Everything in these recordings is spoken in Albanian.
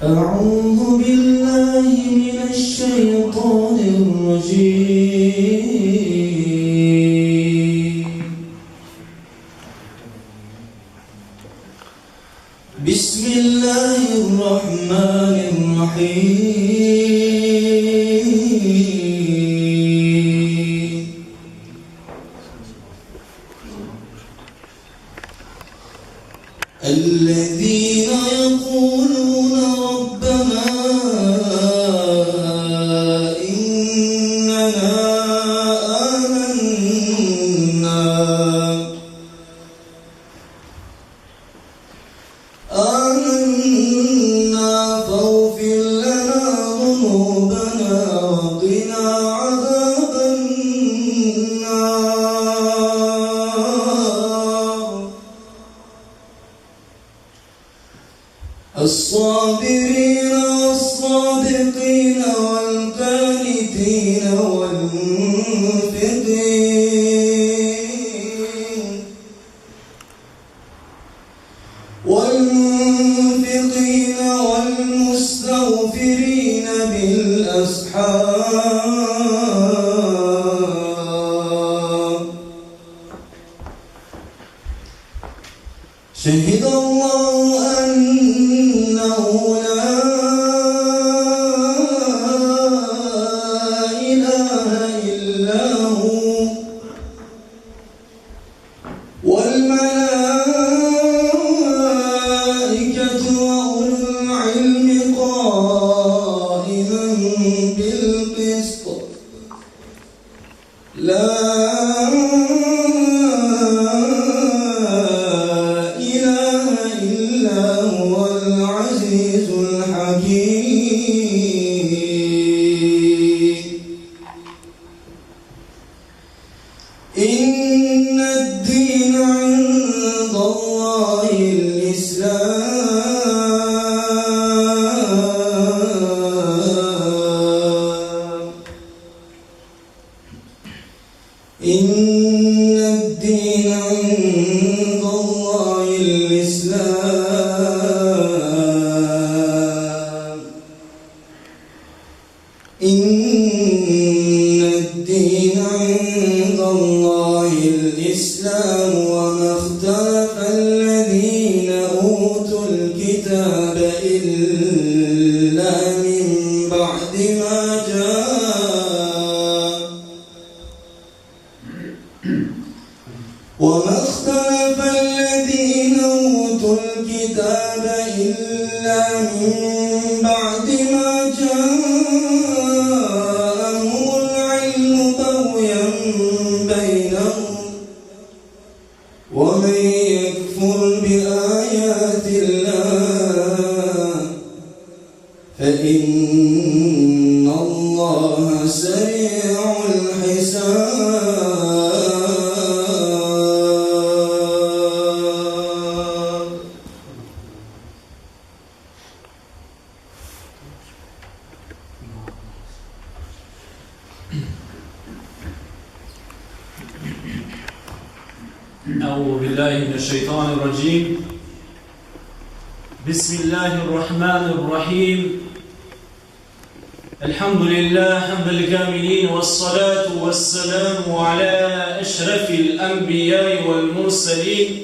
أعوذ بالله من الشيطان الرجيم بسم الله الرحمن الرحيم الذين يقولون ربنا إننا آمنا فاغفر لنا ذنوبنا وقنا عذاب النار الصابرين والصادقين والقانتين والمنفقين والمستغفرين بالأسحار شهد الله أنه لا إله إلا هو والملائكة وأولو العلم قائما بالقسط لا إله إلا هو العزيز الحكيم إن الدين عند الله الإسلام إن الدين عند الله الإسلام إن الدين عند الله الإسلام وما اختلف الذين أوتوا الكتاب إلا من بعد ما وما اختلف الذين أوتوا الكتاب إلا من بعد ما جاءهم العلم بغيا بينهم ومن يكفر بآيات الله فإن الله سريع الحساب أعوذ بالله من الشيطان الرجيم بسم الله الرحمن الرحيم الحمد لله حمد الكاملين والصلاة والسلام على أشرف الأنبياء والمرسلين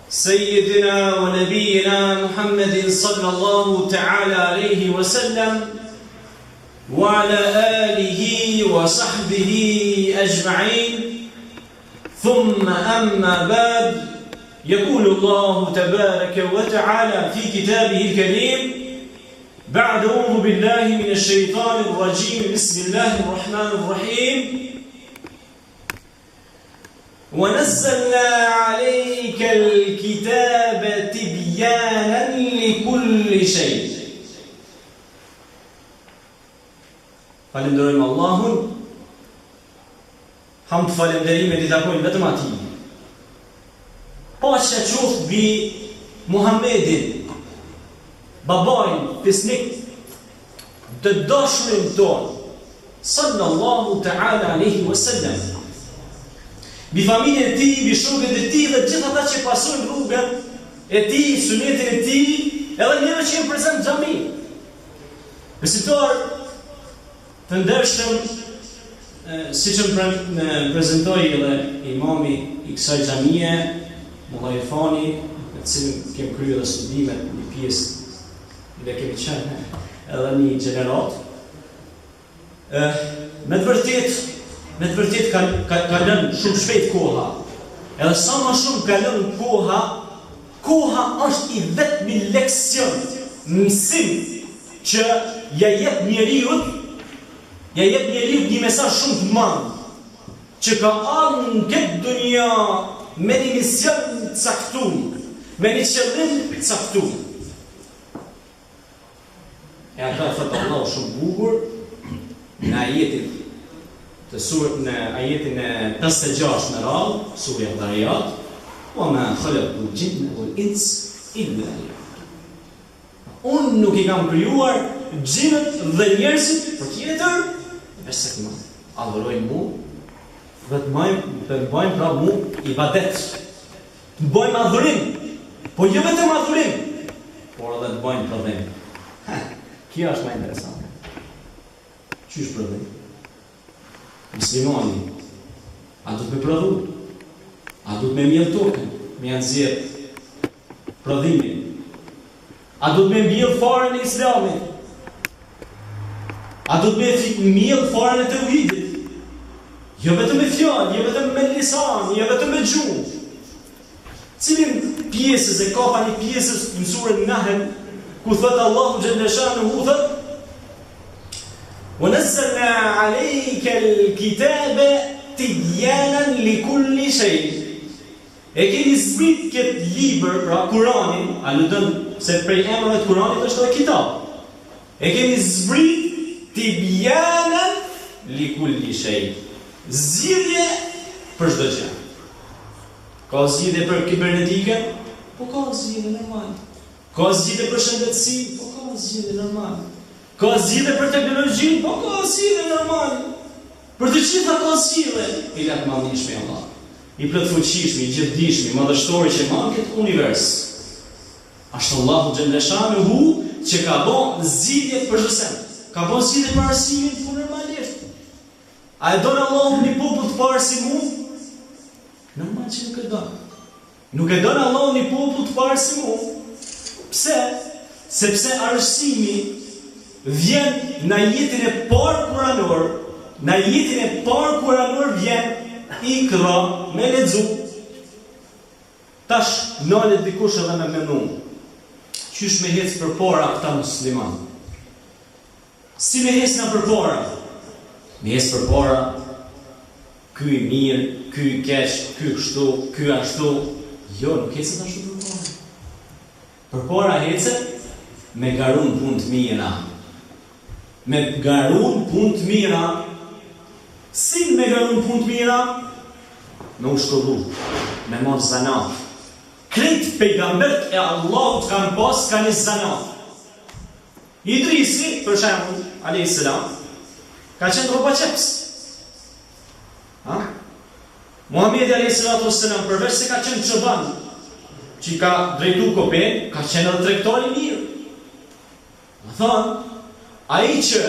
سيدنا ونبينا محمد صلى الله تعالى عليه وسلم وعلى آله وصحبه أجمعين ثم أما بعد يقول الله تبارك وتعالى في كتابه الكريم بعد أعوذ بالله من الشيطان الرجيم بسم الله الرحمن الرحيم ونزلنا عليك الكتاب تبيانا لكل شيء Falenderojmë Allahun. Hamd falenderimet I takojnë vetëm Atij. Paqja qoftë mbi Muhammedin, babain, pesnik të dashurin tonë, sallallahu ta'ala alaihi wasallam. Mbi familjen e tij, mbi shokët e tij dhe gjithë ata që pasojnë rrugën e tij, sunetin e tij edhe njerëz që janë prezant në xhami. Besimtar të ndershëm, siç më prezantoi edhe imami i kësaj xhamie, Mullai Fani, me të cilin kemi kryer edhe studimet një pjesë dhe kemi qenë edhe një gjenerat. Me të vërtet ka lënë shumë shpejt koha. Edhe sa më shumë ka lënë koha është i vetmi leksion, mësim që ja jep njeriu një mesazh shumë të madh, që ka ardhur në këtë dunja me një mision të caktuar, me një qëllim të caktuar. E ata thotë Allahu shumë bukur në ajetin të surën, në ajetin e 56 në radhë, surja Dhariyat, wa ma khalaqtul jinna wal insa illa liya'budun. Unë nuk i kam krijuar gjinët dhe njerëzit për tjetër, veçse të më adhurojnë mu, dhe të bëjmë pra mu ibadet, të bëjmë adhurim, po jo vetëm adhurim, por edhe të bëjmë prodhim. Kjo është më interesante. Qysh prodhim? Muslimani, a du të me prodhu? A du të me mjell tokën, me janë zjetë prodhimin? A du të me mjell farën e islamit? A du të me mjell farën e tauhidit? Jo vetëm me fjallë, jo vetëm me lisan, jo vetëm me gjuhë. Cilin pjesës e ka pa një pjesës në surën Nahl, ku thëtë Allahu Gjelle Shanuhu thëtë وَنَزَّلْنَا عَلَيْكَ الْكِتَابَ تِبْيَانًا لِكُلِّ شَيْءٍ. E keni zbrit këtë libër, pra Kuranin, aludën se prej emrave të Kuranit është edhe kitab. E keni zbrit tibyanan likulli shay. Zgjidhje për çdo gjë. Ka zgjidhje për kibernetikën? Po ka zgjidhje normal. Ka zgjidhje për shëndetësi? Po ka zgjidhje normal. Ka zgjidhje për teknologjinë? Po ka zgjidhje normal. Për të gjitha ka zgjidhje. I lart madhishmi Allah. I plot fuqishmi, i gjithdijshmi, madhështori që mban këtë univers. Ashtu Allahu Gjelle Shanuhu që ka bën zgjidhje për çdo send. Ka bën zgjidhje për arsimin ku normalisht. A e donë Allahu një popull të parë si mu? Normal që nuk e donë. Nuk e donë Allahu një popull të parë si mu. Pse? Sepse arsimi vjen në jetën e parë kuranor, në jetën e parë kuranor vjen ikra me lexu. Tash nalet dikush edhe me menu. Qysh me hec përpara këta musliman? Si me hec na përpara? Me hec përpara ky i mirë, ky i keq, ky kështu, ky ashtu. Jo, nuk hecet ashtu përpara. Përpara hecet me garun punë të mira. Me garun punë të mira. Si me garun punë të mira? Me u shkollu, me mos zanat. Krejt pejgambert e Allahut kanë pas ka një zanat. Idrisi, për shembull, alayhis salam, ka qenë rrobaçeps. Muhamedi alayhis salam, përveç se ka qenë çoban, që ka drejtu kopen, ka qenë edhe tregtar i mirë. Më thonë, ai që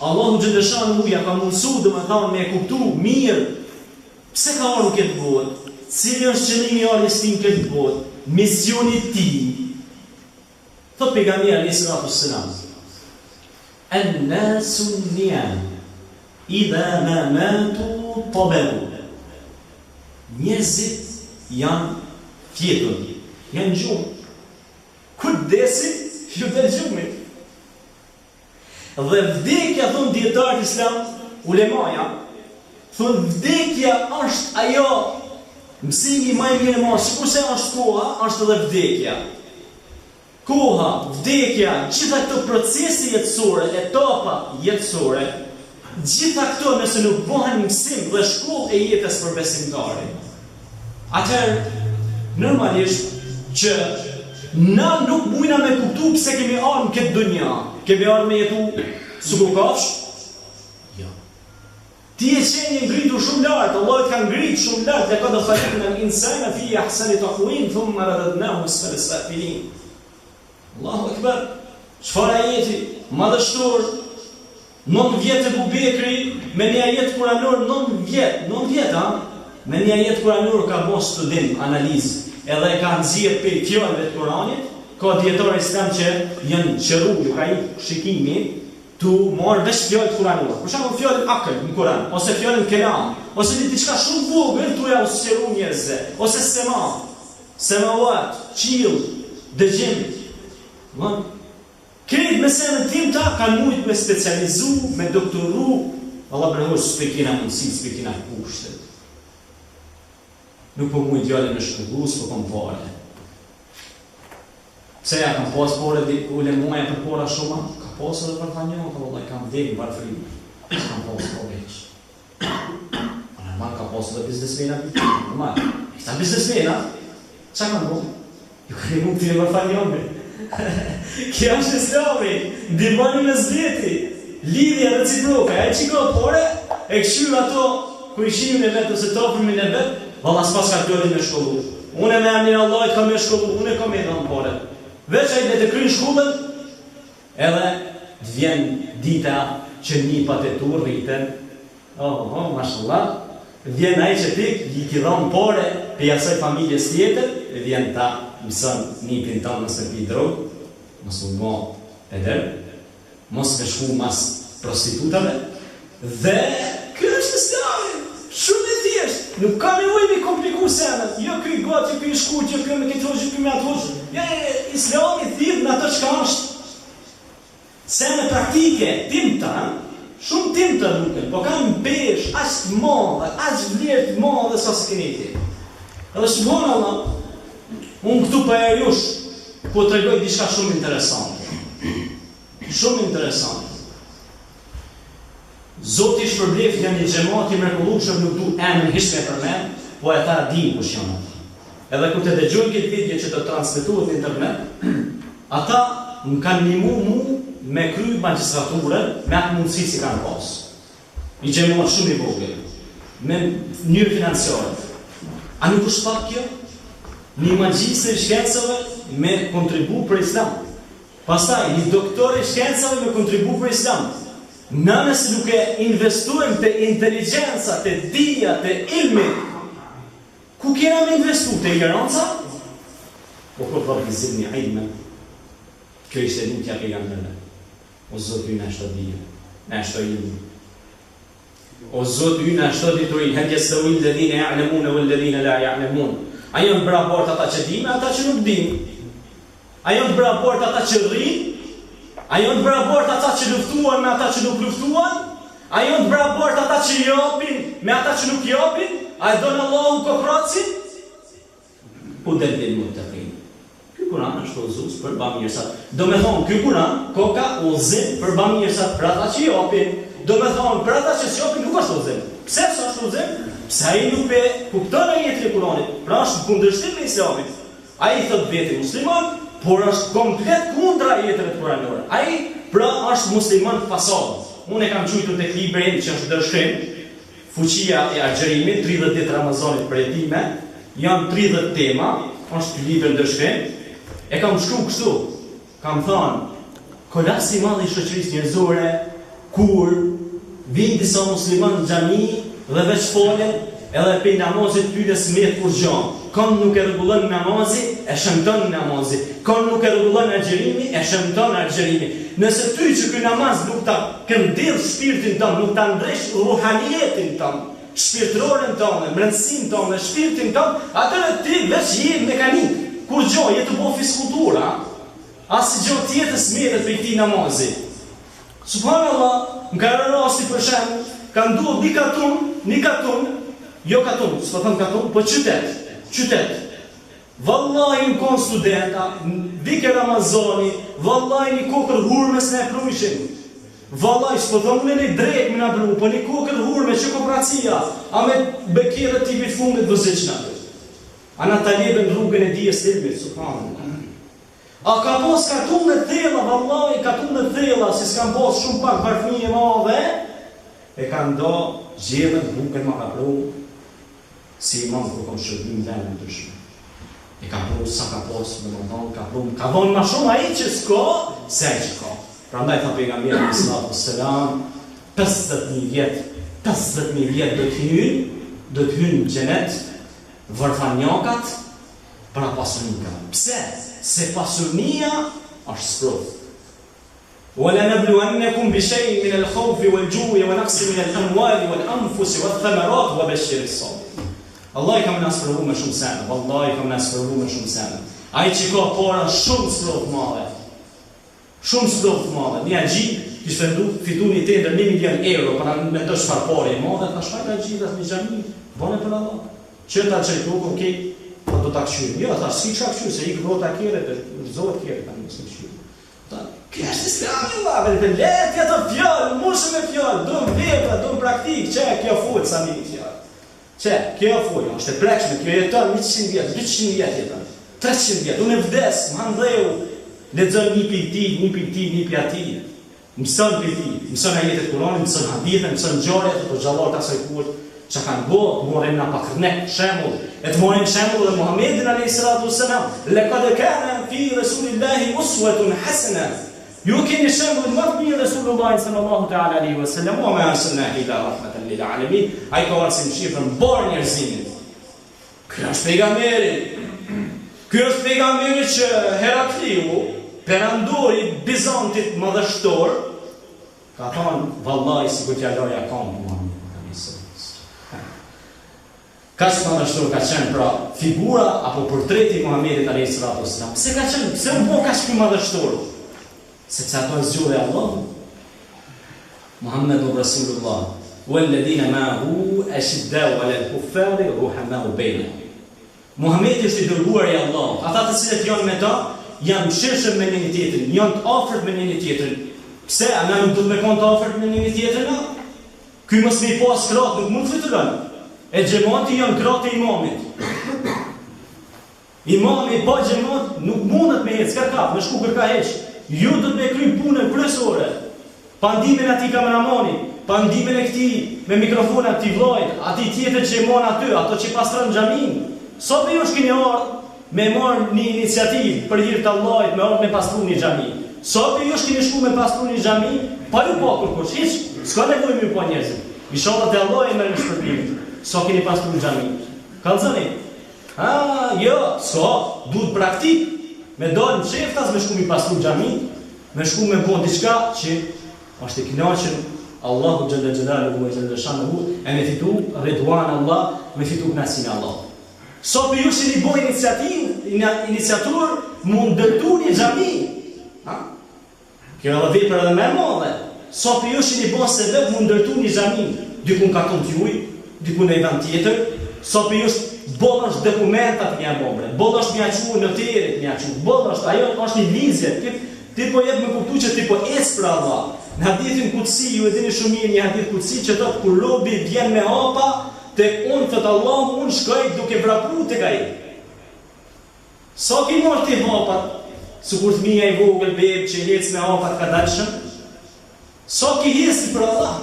Allahu Gjelle Shanuhu ja ka mundsu domethënë me kuptu mirë pse ka ardhur këtë botë, cili është qëllimi i ardhjes tij në këtë botë, misioni i tij. Thot pejgamberi alayhi salam, "An-nasu niyam, idha ma matu tabaru." Njerëzit janë fjetën, janë gjumë. Kur desin, ju del gjumi. Dhe vdekja, thonë dietarët islam, ulemaja, thonë vdekja është ajo mësimi më i mirë mos, sikurse është koha, është edhe vdekja. Koha, vdekja, gjitha këto procese jetësore, etapa jetësore, gjitha këto nëse nuk bëhen mësim dhe shkollë e jetës për besimtarin, atëherë normalisht që na nuk mujna me kuptu pse kemi ardhur në këtë dunja. Kemi ardhur me jetu sukur kafsh? Jo. Ti e qenje ngritur shumë lartë, Allah ka ngritur shumë lartë, dhe ka dhe khalaqna al-insana fi ahsani taqwim, thumma radadnahu asfala safilin. Allahu Akbar. Çfarë ajeti madhështor, 9 vjet e Bubekri me një ajet kuranor 9 vjet, me një ajet kuranor ka bërë studim, analizë, edhe e ka nxjerrë pe fjalëve të Kuranit, ka dietarë islam që janë qëruar, ka një shikimi tu marrë veç fjalë të Kuranit. Për shembull fjalën akl në Kuran, ose fjalën kelam, ose diçka shumë vogël tu ja usqeru njerëzve, ose semawat, qiell, dëgjim. Këtë me senën tim ta kanë mujtë me specializu, me doktoru, Allah përhoqë s'pe kena mundësi, s'pe kena kushtet. Nuk po mujtë djallë me shkullu, s'po kom pare. Pse ja kam pas pare dhe ulemuja për pora shumë? Ka pas edhe për ta njën, ka kam vdekë në barë frimë. Kam pas po veç. Normal ka pas edhe biznesmena për normal. Këta biznesmena, qa kanë bo? Ju ka një mund të në bërë njën. Kjo është islami, ndihmoni me zleti, lidhja reciproke, e qiko pore, e këshyr ato ku ishimin e vetë ose toprimin e vetë, valla s'pas ka fjolin me shkollu. Une me emnin Allahit kam me shkollu, une kam me dhënë pore. Veç a i dhe të krynë shkullën, edhe të vjen dita që nipat e tu rriten, mashallah, vjen ai që tik, i ki dhënë pore për jasaj familjes tjetër, e vjen ta mësën nipin tonë nëse pi drogë, mos u mo eder, mos me shku mas prostitutave, dhe kjo është islami, shumë e thjesht, nuk ka me ujmi kompliku senët, jo këj gati, këj shkut, jo këj me këtë hoqë, këj me atë hoqë, islami thirë në ato qka është, senë praktike, timta, shumë timta duke, po kam besh, ashtë madhe, ashtë vlerë madhe sa së këniti. Edhe shqipon Allah, unë këtu për e jush, po të regoj diçka shumë interesante. Shumë interesante. Zoti shpërblef nga një xhamati mrekullueshëm, nuk du emrin hiç me përmend, po e ta di kush janë ata. Edhe kur të dëgjojnë këtë video që të transmetohet në internet, ata më kanë ndihmuar mua me kry magjistraturën, me atë mundësi si kanë pas. Një xhamat shumë i vogël, me mënyrë financiare. A nuk është pak kjo? Një magjistër i shkencave me kontribu për islam. Pastaj, një doktor i shkencave me kontribu për islam. Në nëse nuk e investuem të inteligenca, të dija, të ilmi, ku kena me investu? Të ignoranca? Po këtë vizim një ilme. Kjo ishte lutja pejgamberëve. O Zotë ju në ashtë të dija, në ashtë të ilmi. O Zotë ju në ashtë të diturin, hëndje së ujnë lëdhine ja'lemune vë lëdhine la ja'lemune. A janë të bëraport ata që dime, ata që nuk dime. A janë të bëraport ata që rrinë, a janë të bëraport ata që luftuan me ata që nuk luftuan, a janë të bëraport ata që japin me ata që nuk japin, a e donë Allahu kokratësin? Po dhe dhe më të rrinë. Ky Kuran është ozus për ba mirësat. Do me thonë, ky Kuran, koka ozim për ba mirësat për ata që japin. Do me thonë, për ata që japin nuk është ozim. Pse së është ozim? Pse a i nuk e kupton e jetën e Kuranit, pra është kundërshtim me islamit. A i thot veti musliman, por është komplet kundra jetën e Kuranore. A i pra është musliman fasad. Unë e kam qujtur të librin që është dërshkrim, fuqia e agjerimit, 30 ditë Ramazanit për jetime, janë 30 tema, është libër dërshkrim, e kam shkru kështu, kam thënë, kolapsi madh i shoqërisë njerëzore, kur vinë disa musliman në xhami, dhe veç folen, edhe për namazit pyres me të kur gjanë. Kanë nuk e rregullon namazi, e shëmton namazi. Kanë nuk e rregullon agjerimi, e shëmton agjerimi. Nëse ty që ky namaz nuk ta këndell shpirtin tënd, nuk ta ndresh ruhaniyetin tënd, shpirtërorën tënde, brendësinë tënde, shpirtin tënd, atëherë ti veç je mekanik. Kur gjë je të bëj fiskultura, asgjë tjetër smerret për këtë namazi. Subhanallah, në ka rasti për shembull, ka ndodhur një katun, jo katun, s'po them katun, po qytet. Vallahi në kon studenta, vike Ramazani, vallahi një kokër hurmes në e prujshin. Vallahi, s'po them në një drejt më në bru, po një kokër hurme që kooperacia, a me bekire tipit fundit vëzëqna. A në talibën rrugën e dijes ilmit, subhanallah. A ka pos katun në thella, vallahi, katun në thella, si s'kam pos shumë pak barfni e madhe, e ka ndo gjedhën rrugën më hapru, si imam kur kom shërbim dhe në të shumë. E ka pru sa ka posë, ka vonë ma shumë ai që s'ko, se ai që ka. Prandaj tha pejgamberi sallallahu alaihi wasallam, 50.000 vjet do të hynë në xhenet vërfanjakat para pasurnikave. Pse? Se pasurnia është sprov. وَلَنَبْلُوَنَّكُمْ بِشَيْءٍ مِنَ الْخَوْفِ وَالْجُوعِ وَنَقْصٍ مِنَ الْأَمْوَالِ وَالْأَنْفُسِ وَالثَّمَرَاتِ وَبَشِّرِ الصَّابِرِينَ. Allah I ka më nasprovu me shumë sene, vallahi ka më nasprovu me shumë sene. Ai që ka para shumë sprov të madhe. Shumë sprov të madhe. Një agji kishte fitu një tender 1 milion euro para me do çfarë pore e madhe, ta shfaqja gjithas në xhami. Bone për Allah. Çeta çajtu okej, po do ta kshym. Jo, thash si çka kshym se I grota kire, zohet kire tani mos më kshym. Kjo është islami, vave, të letja të fjallë, mushë me fjallë, do në vepra, do në praktikë, që kjo fullë sa mi fjallë. Që, kjo fullë, është e prekshme, kjo jeton 100 vjetë, 200 vjetë jeton, 300 vjetë, unë e vdes, më handheu, lexon një pi ati, mëson pi ti, mëson ajetet Kur'anit, mëson hadithe, mëson ngjarjet të xhallarët asaj kur që kanë bërë, morim na pakërnek shembull, e të morim shembull dhe Muhammedin alayhis salatu wassalam, laqad kana fi rasulillahi uswatun hasana. Ju keni shembull më të mirë Resulullah sallallahu ta'ala alaihi wasallam, wa ma arsalnaka illa rahmatan lil alamin. Ai ka arsim shifrën bor njerëzimit. Ky është pejgamberi. Ky është pejgamberi që Herakliu, perandori Bizantit madhështor, ka thonë vallahi sikur t'ja loja kam Muhamedit. Ka që madhështor ka qenë pra figura apo portreti Muhammedit alayhis salatu wassalam. Pse ka qenë, pse u bë kaq ky madhështor? Sepse ato zgjodhe Allah. Muhammedur Rasulullah walladhina ma'ahu ashiddau 'ala al-kuffari ruhamau bainahum. Muhamedi është I dërguar I Allah. Ata të cilët janë me ta janë mëshirshëm me njëri tjetrin, janë të afërt me njëri tjetrin. Pse ana nuk duhet me kon të afërt me njëri tjetrin? Ky mos me pas krah nuk mund të fitulon. E xhamati janë krahët e imamit. Imami pa xhamat nuk mundet me ecë, ka kap, me shku kërka heq. Ju do të me kry punën kryesore. Pa ndimin ati kameramani, pa ndimin e këtij me mikrofon ati vllajt, ati tjetër që e mon aty, ato që pastron xhamin. Sa për ju shkini ardhë me marrë një iniciativë për hir të Allahit, me ardhë me pastru një xhami. Sa për ju shkini shku me pastru një xhami, pa ju pa kërkush, hiç, s'ka nevojë me pa njerëzit. Inshallah te Allah e merr në shpërblim. Sa keni pastru një xhami. Kallzoni. Jo, s'ka, duhet praktik. Me dalë në qeftas, me shku mi pastru xhami, me shku me bon diçka që është I kënaqur Allahu xhalla xhelaluhu ve xhalla shanuhu, e me fitu ridwan Allah, me fitu kënaqësinë Allah. So për ju që një boj iniciator, mund dërtu një xhami. Kjo edhe vepër edhe me madhe. So për ju që një boj sebeb, mund dërtu një xhami. Dikun ka ton t'juj, dikun e vend tjetër. So për ju bolla është dokumentat një bombre, bolla është mja quë në terit mja quë, bolla është, ajo është një lizje, ti po jep me kuptu që ti po esë për Allah. Në hadithin kutsi, ju e dini shumë mirë një hadith kutsi që thotë kur robi vjen me hapa, tek unë thot Allah, unë shkoj duke vrapru tek ai. Sa ki marrë ti hapat, sikur fëmia I vogël bebë që ec me hapat ka dalshëm? Sa ki hesi për Allah?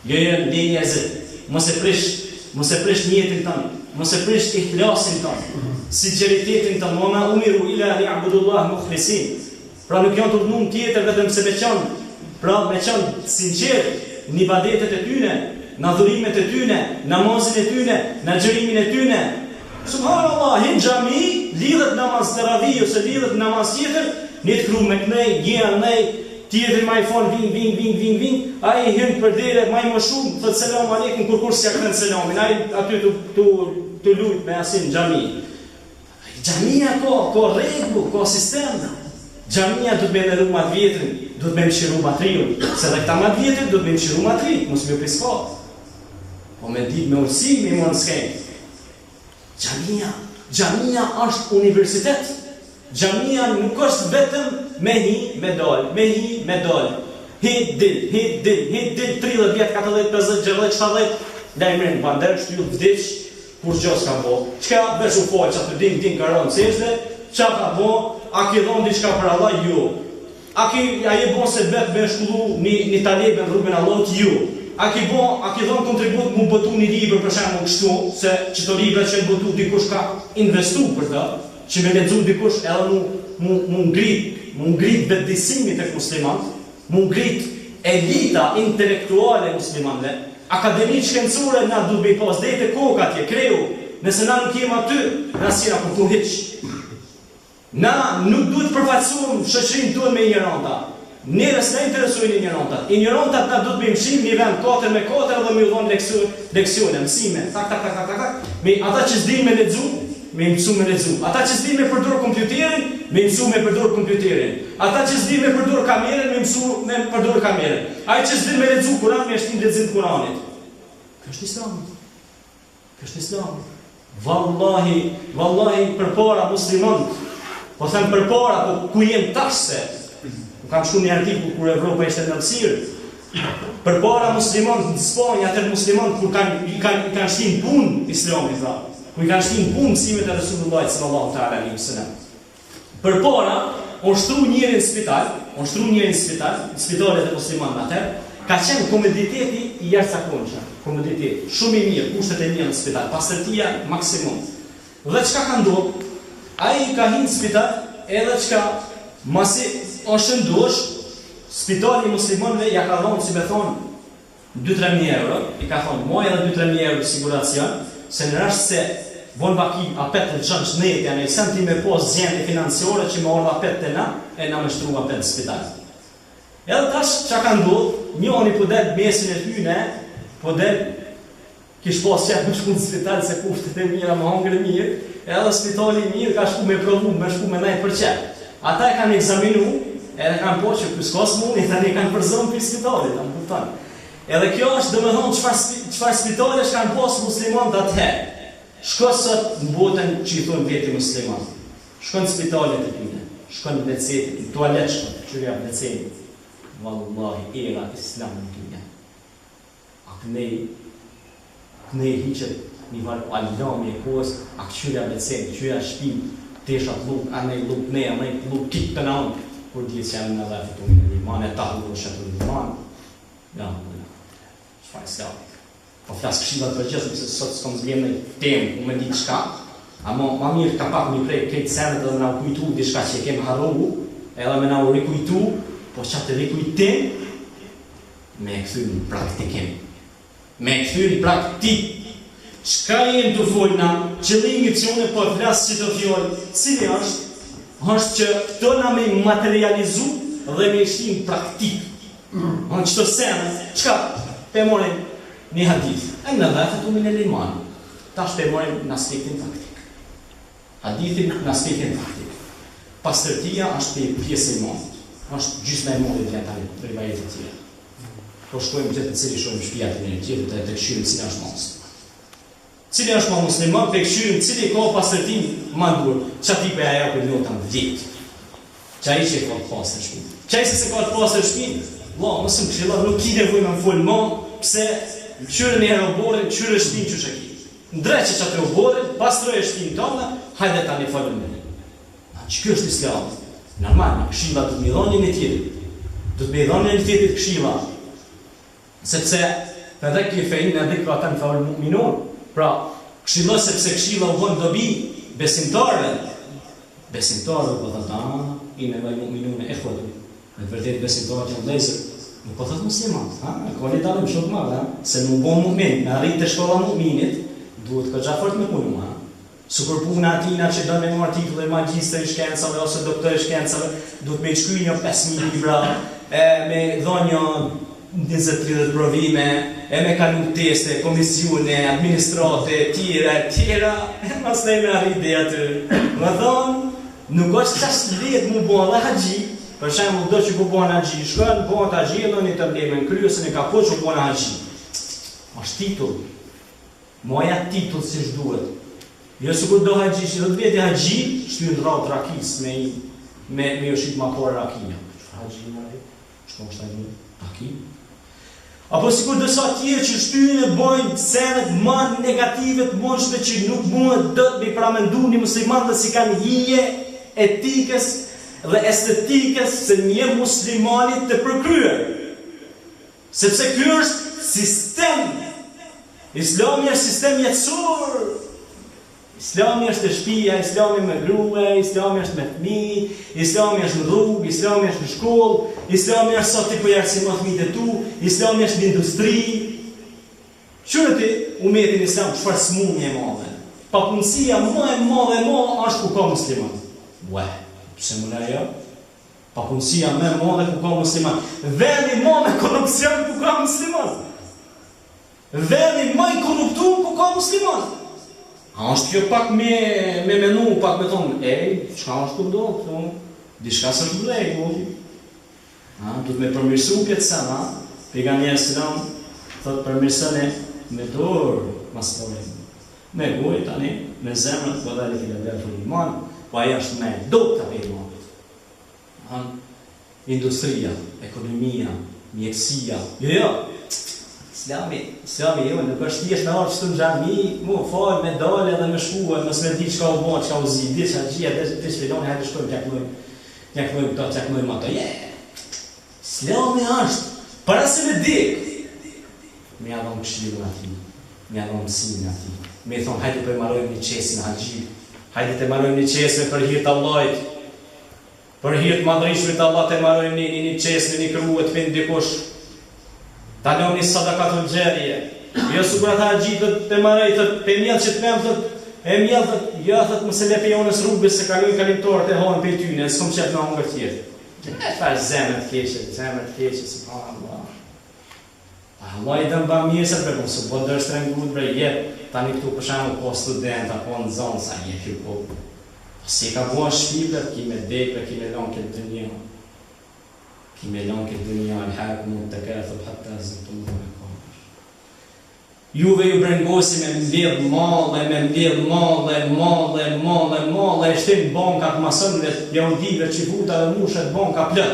Jo, njerëzit, mos e prish njetin tonë, mos e prish ihlasin tonë, sinqeritetin tonë, wa ma umiru illa liya'budullah mukhlisin. Pra nuk janë të urdhënuar tjetër vetëm se me qenë sinqer në ibadetet e tyne, në adhurimet e tyne, namazin e tyne, në xhirimin e tyne. Subhanallah, hin xhami, lidhet namaz teravi ose lidhet namaz tjetër, një të kru me kënej, gjea nej, tjetër ma I fon vin, a I hynë për dhere, ma I më shumë, thët selam aleikum, kur s'ja këtën selamin, a I aty të lujt me asin xhami. Xhamia ka rregullu, ka sistem. Xhamia do të me ndërru matë vjetrin, do të me mëshiru matriun, se dhe këta matë vjetrin do të me mëshiru matrit, mos me piskat. Po me dit me urësi, me më nëskejt. Xhamia është universitet. Xhamia nuk është vetëm me hi, me dal. Hit dil, 30 vjet, 40, 50, 60, 70, da I mërën bander, shtyllë vdish, kur gjos ka bo. Qka vesh u fojë që të din karonë ceshde, qa ka bo, a ki dhonë diçka për Allah, ju. A je bon se vetë me shkullu një talebe në rrugën Allahut, ju. a ki dhënë kontribut mu botu një libër për shembull kështu, se çto libra që botu dikush ka investu për të, që me lexu dikush edhe mu ngrit vetëdijsimin tek muslimanët, mu ngrit elita intelektuale muslimanëve, akademi shkencore na duhet bëj pas dete koka atje kreu, nëse na nuk jemi aty, na si na kupton hiç. Na nuk duhet përfaqësojmë shoqërinë tonë me ignoranta. Njerëz na interesojnë ignorantat. Ignorantat na duhet me mshim në vend 4x4 dhe me u dhon leksione, mësime. Tak. Me ata që s'din me lexu, me mësu me lexu. Ata që s'din me përdor kompjuterin, me mësu me përdor kompjuterin. Ata që s'din me përdor kamerën, me mësu me përdor kamerën. Ai që s'din me lexu Kur'an, me shtim lexim Kur'anit. Kjo është Islami. Wallahi përpara muslimanët, po them përpara, po ku jem tash se kam shku një artikull kur Evropa ishte në hapësirë. Përpara muslimanët në Spanjë, atë muslimanët kur kanë shtin punë Islamit, kur kanë shtin punë mësimet e Resulullah sallallahu ta'ala alaihi wasallam. Përpara u shtru njëri në spital, spitalet e muslimanëve atëherë, ka qenë komoditeti i jashtëzakonshëm. Komoditeti shumë i mirë, kushtet e mira në spital, pastërtia maksimum. Dhe çka ka ndodhur? Ai ka hyrë në spital, edhe çka masi është ndosh, spitali muslimanëve ja ka dhënë, si me thonë, 2-3.000 euro, i ka thonë, moj edhe 2-3.000 euro siguracion, se në rast se von vaki apet të gjënë shnetë, janë e senti me pos zjende financiore që me orë apet të na, e na me shtru apet në spital. Edhe tash që ka ndodhë, njoni po del mesin e tyne, po del, kish pos që me shku në spital se kushtet e mira, me hongre mirë, edhe spitali mirë ka shku me provu, me shku me 9%. Ata e kanë egzaminu, edhe kanë po që kësë mund, edhe ne kanë përzëm për spitalit, të më kuptan. Edhe kjo është dhe me thonë qëfar spitalit është kanë posë muslimanët atëherë. Shko sot në botën që i thonë veti muslimanët. Shko në spitalit e tyne, shko në vecetit, në toalet shko, qërja vecetit. Wallahi, era islam në tyne. A kënej hiqet një varë alami e kohës, a qërja vecetit, qërja shpim, teshat luk, anej luk, anej luk, kitë të nëmë, kur djetë që janë në dhe fitumin e liman, e tahlu dhe shetu në liman. Ja, shfaj s'ka. Po flasë këshivat për gjithë, se sot s'kom zbjem në temë, u me di qka, a ma mirë ka pak një prej krejtë senet edhe na u kujtu di shka që kemë harru, edhe me na u rikujtu, po që të rikujtim, me këthy në praktikim. Me këthy në praktik. Qka jenë të folna, qëllimi që unë po flasë që të fjollë, cili është që këto na me materializu dhe me ishtim praktik. Në qëto senë, qka pëmorim një hadith, e në dhe të tumin e liman, tash pëmorim në aspektin praktik. Hadithin në aspektin praktik. Pastërtia është pjesë e imamit, është gjysma e imamit dhe të rivajet e tjera. Po shkojmë të cili shojmë shpijat e një tjera dhe të këshyrim cili është mostë. Cili është ma musliman, të këshyrim cili ka pastërtim ma dur, që ati për aja për notën 10. Që aji që e ka të pasër shpinë. Që aji se ka të pasër shpinë, mësë më këshilla, nuk ki nevoj me më folë ma, pse këshyre një herë oborin, këshyre shpinë që shaki. Ndre që atë oborin, pastroj e shpinë tonë, hajde ta një falën me një. Që kjo është islam? Normal, këshilla të të me dhoni një tjetit. Të të me dhoni një tjetit këshilla. Sepse, për dhe kjo fejnë edhe kjo ata në favor mu'minun. Pra, këshilla sepse këshilla u vënë dobi besimtarëve. Besimtarëve po thëtë, ime vaj mu'minun e ikhwatu. Në të vërtet besimtarët janë vëllezër. Nuk po thëtë muslimat, ka një dalim shumë madhe, se nuk bon mu'min, me arrit të shkolla mu'minit, duhet ka gjafort me punu, Sukur puna atina që do me marrë titull e magjistre i shkencave ose doktor i shkencave, duhet me shkruaj një 5.000 libra, me dhonjë 20-30 provime, me kalu teste, komisione, administrate, tjera, mas ne me arrit dhe aty. Më thonë, nuk është qashtë letë mu bo dhe haji, për shembull do që ku bo në haji, shkën, bo në haji, edhe një të mbleme në kryë, se në ka po që bo në haji. Ashtë titull, moja titull si shduhet. Jo sikur do haji, që do të veti haji, shtyën raut rakis me joshit ma porë rakinja. Shkë haji në rejtë? Shkë më shtaj në raki? Apo sikur dësa tjerë që shtyën e bojnë senet ma negative të monshme që nuk mund të me pramendu një musliman dhe si kanë hije etikës dhe estetikës se një muslimanit të përkryer. Sepse ky është sistem. Islami është sistem jetësor. Islami është në shtëpia, Islami me grua, Islami është me fëmijë, Islami është në rrugë, Islami është në shkollë, Islami është sot ti po arsimon fëmijët e tu, Islami është në industri. Qëre ti umetin islam çfarë smundje e madhe? Papunësia më e madhe është ku ka musliman. Ue, pse më ajo? Papunësia më e madhe ku ka musliman. Vendi më me korrupsion ku ka musliman. Vendi më i korruptuar ku ka musliman. A është kjo pak me menu, pak me thonë, çka është këtu do? Diçka s'është vlerë, duhet me përmirësu këtë sana, pejgamberi selam thotë përmirësoni me dorë mastorin. Me gojë tani, me zemrën po dalë që la fil iman, po ajo është me dopta e imanit. Industria, ekonomia, mjekësia. Jo. Islami jo, nuk është thjesht me ardhur këtu në xhami, mu fal me dalë edhe me shkuar, mos me di çka u bën, çka u zi, di çka gjia, ti shpjegoni hajde shkojmë t'jaknojmë ato. Islami është para se me dik. Me ia dhom këshillën atij, me ia dhom mësimin atij. Me thon hajde po marrojmë një çesin haxhi. Hajde të marrojmë një çesë për hir të Allahut. Për hir të madhërisht të Allahut të marrojmë një çesë, një kruë të pinë dikush. Ta lëni sadakatul xherije. Jo sigurisht ata gjithë të marrë të mjell që të më thotë, e mjell thotë, jo thotë mos e le pejonës rrugës se kalojnë kalimtorët e hanë pe tyne, s'kom çet në hongër tjetër. Fa zemër të keqe, subhanallah. Allah i dëm ba mirë se për mos u bë dërstrengut bre jep, tani këtu për shembull po student apo në zonë sa je kjo po. Si ka bua shpipet, ki me dekë, ki me lënë këtë dënjë. Ki me lënë këtë dënjë, al-hakum mutakathur hatta zuntum al-qamar. Juve ju brengosi me mbledh malle, shtin bankat masonëve, jahudive, qifuta dhe mushet banka plot.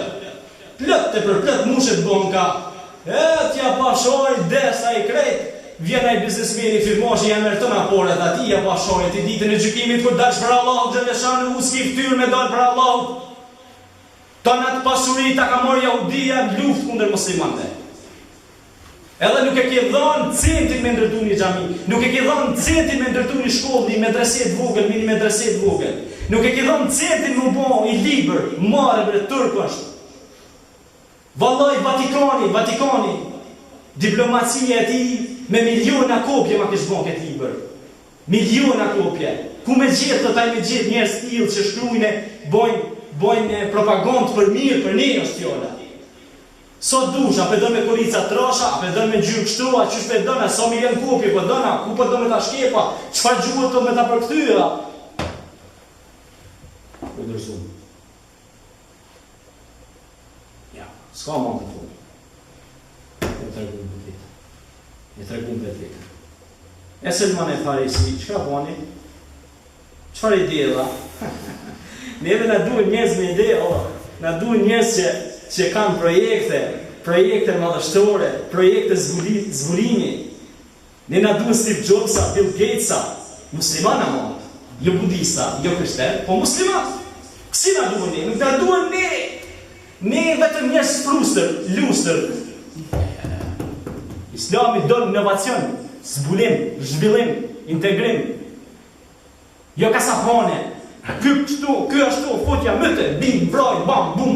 Plot të për plot mushet banka. Tja pashoj, desa i krejt, vjen ai biznesmeni firmoshi janë mërton aporet ati, ja pashoj, ti ditën e gjykimit kur dalsh për Allah, xhaleshan u ski fytyrë me dal për Allah. Tonat pasuri ta ka marrë jahudia në luftë kundër muslimanëve. Edhe nuk e ke dhënë centin me ndërtu një xhami, nuk e ke dhënë centin me ndërtu një shkollë, një medrese të vogël, mini medrese të vogël. Nuk e ke dhënë centin me u bë i libër, marrë bre turk është. Vallai Vatikani, diplomacia e tij me miliona kopje ma kish bën këtë libër. Miliona kopje. Ku me gjetë të taj me gjetë njerëz tillë që shkruajnë, bojnë propagandë për mirë për ne është fjolla. Sot dush, apo do me korica trosha, apo do me gjyrë kështu, a çysh pe dona, sa milion kopje po dona, ku po do me ta shkepa, çfarë gjuhë do me ta përkthyera. U dërzum. Ja, s'ka më të thonë. E tregun vetë. E Selman e Farisi, çka bani? Çfarë ide dha? Neve na duhen njerëz me ide, na duhen njerëz që kanë projekte madhështore, projekte zbulimi. Ne na duhen Steve Jobsa, Bill Gatesa, muslimana më, jo budista, jo krishterë, po musliman. Kësi na duhen ne? Nuk na duhen ne. Ne vetëm njerëz lustër. Islami don inovacion, zbulim, zhvillim, integrim. Jo kasapone. Ky ashtu, fotja mëte, bim, vroj, bam, bum.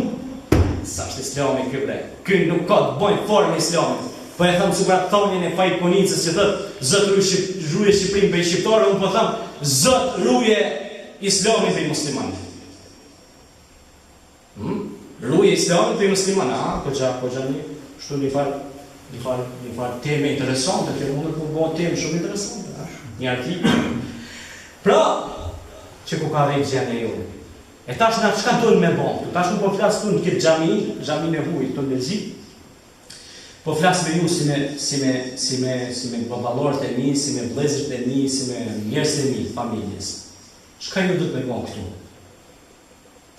Sa është Islami ky bre? Ky nuk ka të bëjë formë Islamit. Po e them sigurisht thonjën e fajt ponicës që thotë Zot ruje Shqipërinë për shqiptarë, unë po them Zot ruje Islamin për muslimanët. Ruje Islamin për muslimanët, po gjani, kështu një farë teme interesante, që mund të bëjë temë shumë interesante, një artikull. Pra, që ku ka rejtë e jonë. E tash nga çka duhen me bëjmë? Tash nuk po flas këtu në këtë xhamin e huaj këtu në Belgjik. Po flas me ju si me baballorët e mi, si me vëllezërit e mi, si me njerëzit e mi, familjes. Çka ju duhet me bëjmë këtu?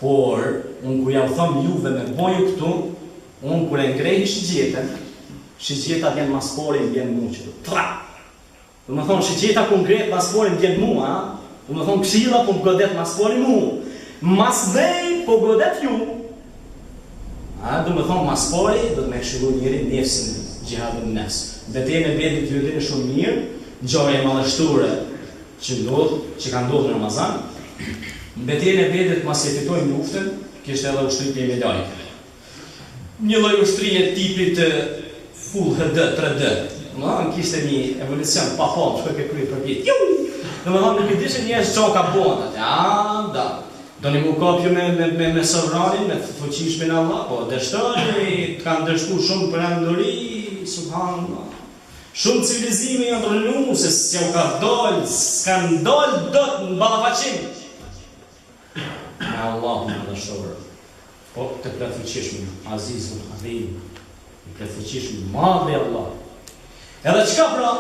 Por, unë kur ja u them juve me bëju këtu, unë kur e ngrej shigjetat janë masporin vjen mua që tra. Do të thonë shigjeta ku ngret masporin vjen mua, do të thonë këshilla po më godet masporin mua. Mas dhej po godet ju. Do me thonë mas pari, do të me këshillu njëri nefsin gjihadin nefs. Betejën e Bedrit ju dini shumë mirë, ngjarje e madhështore që ka ndodhur në Ramazan. Betejën e Bedrit pas e fitoi luftën, kishte edhe ushtri medalje. Një lloj ushtrie tipit Full HD 3D. Domethënë kishte një evolucion pa fond, shkoi ke krye për vit. Domethënë nuk i dishin njerëz çka ka bën atë. Da. Doni mu kopju me sovranin, me fuqishmin Allah, po dështoni, kanë dështu shumë perandori, subhanallah. Shumë civilizime janë rënu, se s'ja u ka dollë, s'kanë dollë dot në balafaqim. Me Allah në dështorë. Po, të plethfuqishmi, Azizun, Halim, i plethfuqishmi, madhe Allah. Edhe qka pra,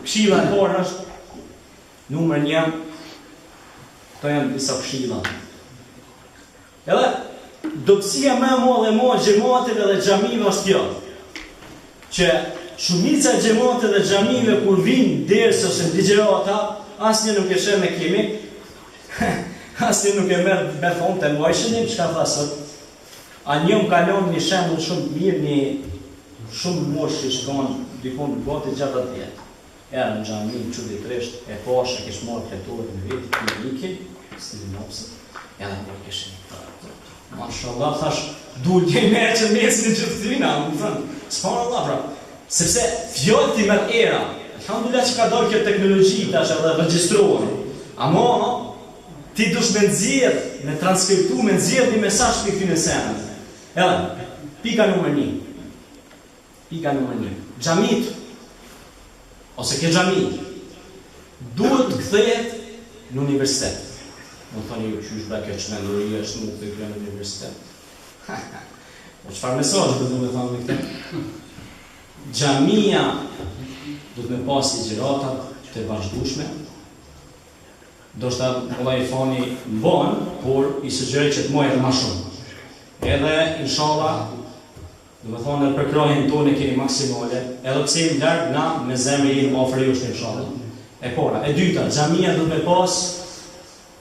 këshilla e porë është, numër 1, to janë disa këshilla. Edhe, dobësia me mua dhe mua gjemative dhe xhamive është kjo, që shumica e gjemative dhe xhamive kur vinë dersë ose ligjërata, asnjë nuk e sheh me kimik, asnjë nuk e merr me fond të mojshënim, çka tha sot. A një më kalon një shembull shumë mirë, një shumë mosh që shkon dikon në botë gjatë atë jetë. Era në xhami çuditërisht, e poshtë kish marrë fleturën në vetë klinike, sinopsit, edhe po kishin mashallah, thash, duhet të merr që mesin e gjithëtina, më thënë, subhanallah pra, sepse fjallë ti merr era, alhamdulillah që ka dorë kjo teknologji tash edhe regjistruar, ama ti dush me nxjerr, me transkriptu, me nxjerr një mesazh për këtë senë. Edhe, pika numër 1. Pika numër 1. Xhamit ose ke xhami duhet të kthehet në universitet. Më thoni ju, qysh bra kjo çmenduri është nuk të kthehet në universitet. Po çfarë mesazhi do të më thonë këtë? Xhamia duhet me pas ligjërata të vazhdueshme. Do shta vëllai fani mbon, por i sugjeroj që të mojë edhe më shumë. Edhe inshallah, do të thonë përkrojën tonë keni maksimale, edhe pse jemi larg na me zemrën jemi afër jush inshallah. E para, e dyta, xhamia do të me pas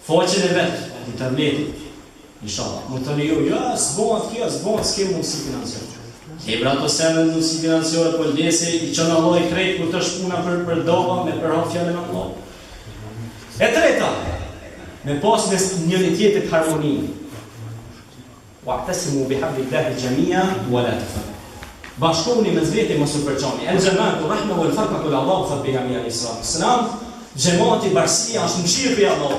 faqen e vet, internetit. Inshallah. Më thoni ju, ja, s'bën kjo, s'ke mundësi financiare. E pra to se në mundësi financiare po lesi i çon Allah i krejt kur të shpuna për dova me për fjalën e Allah. E treta, me pas mes njëri tjetrit harmoni. Wa'tasimu bihablillahi jami'a wa la tafarraqu. Bashkoni mes vetë mos u përçoni. El jama'atu rahma wal farqatu Allah fa bi jami'a al-islam. Xhamati barsia është mëshirë për Allah.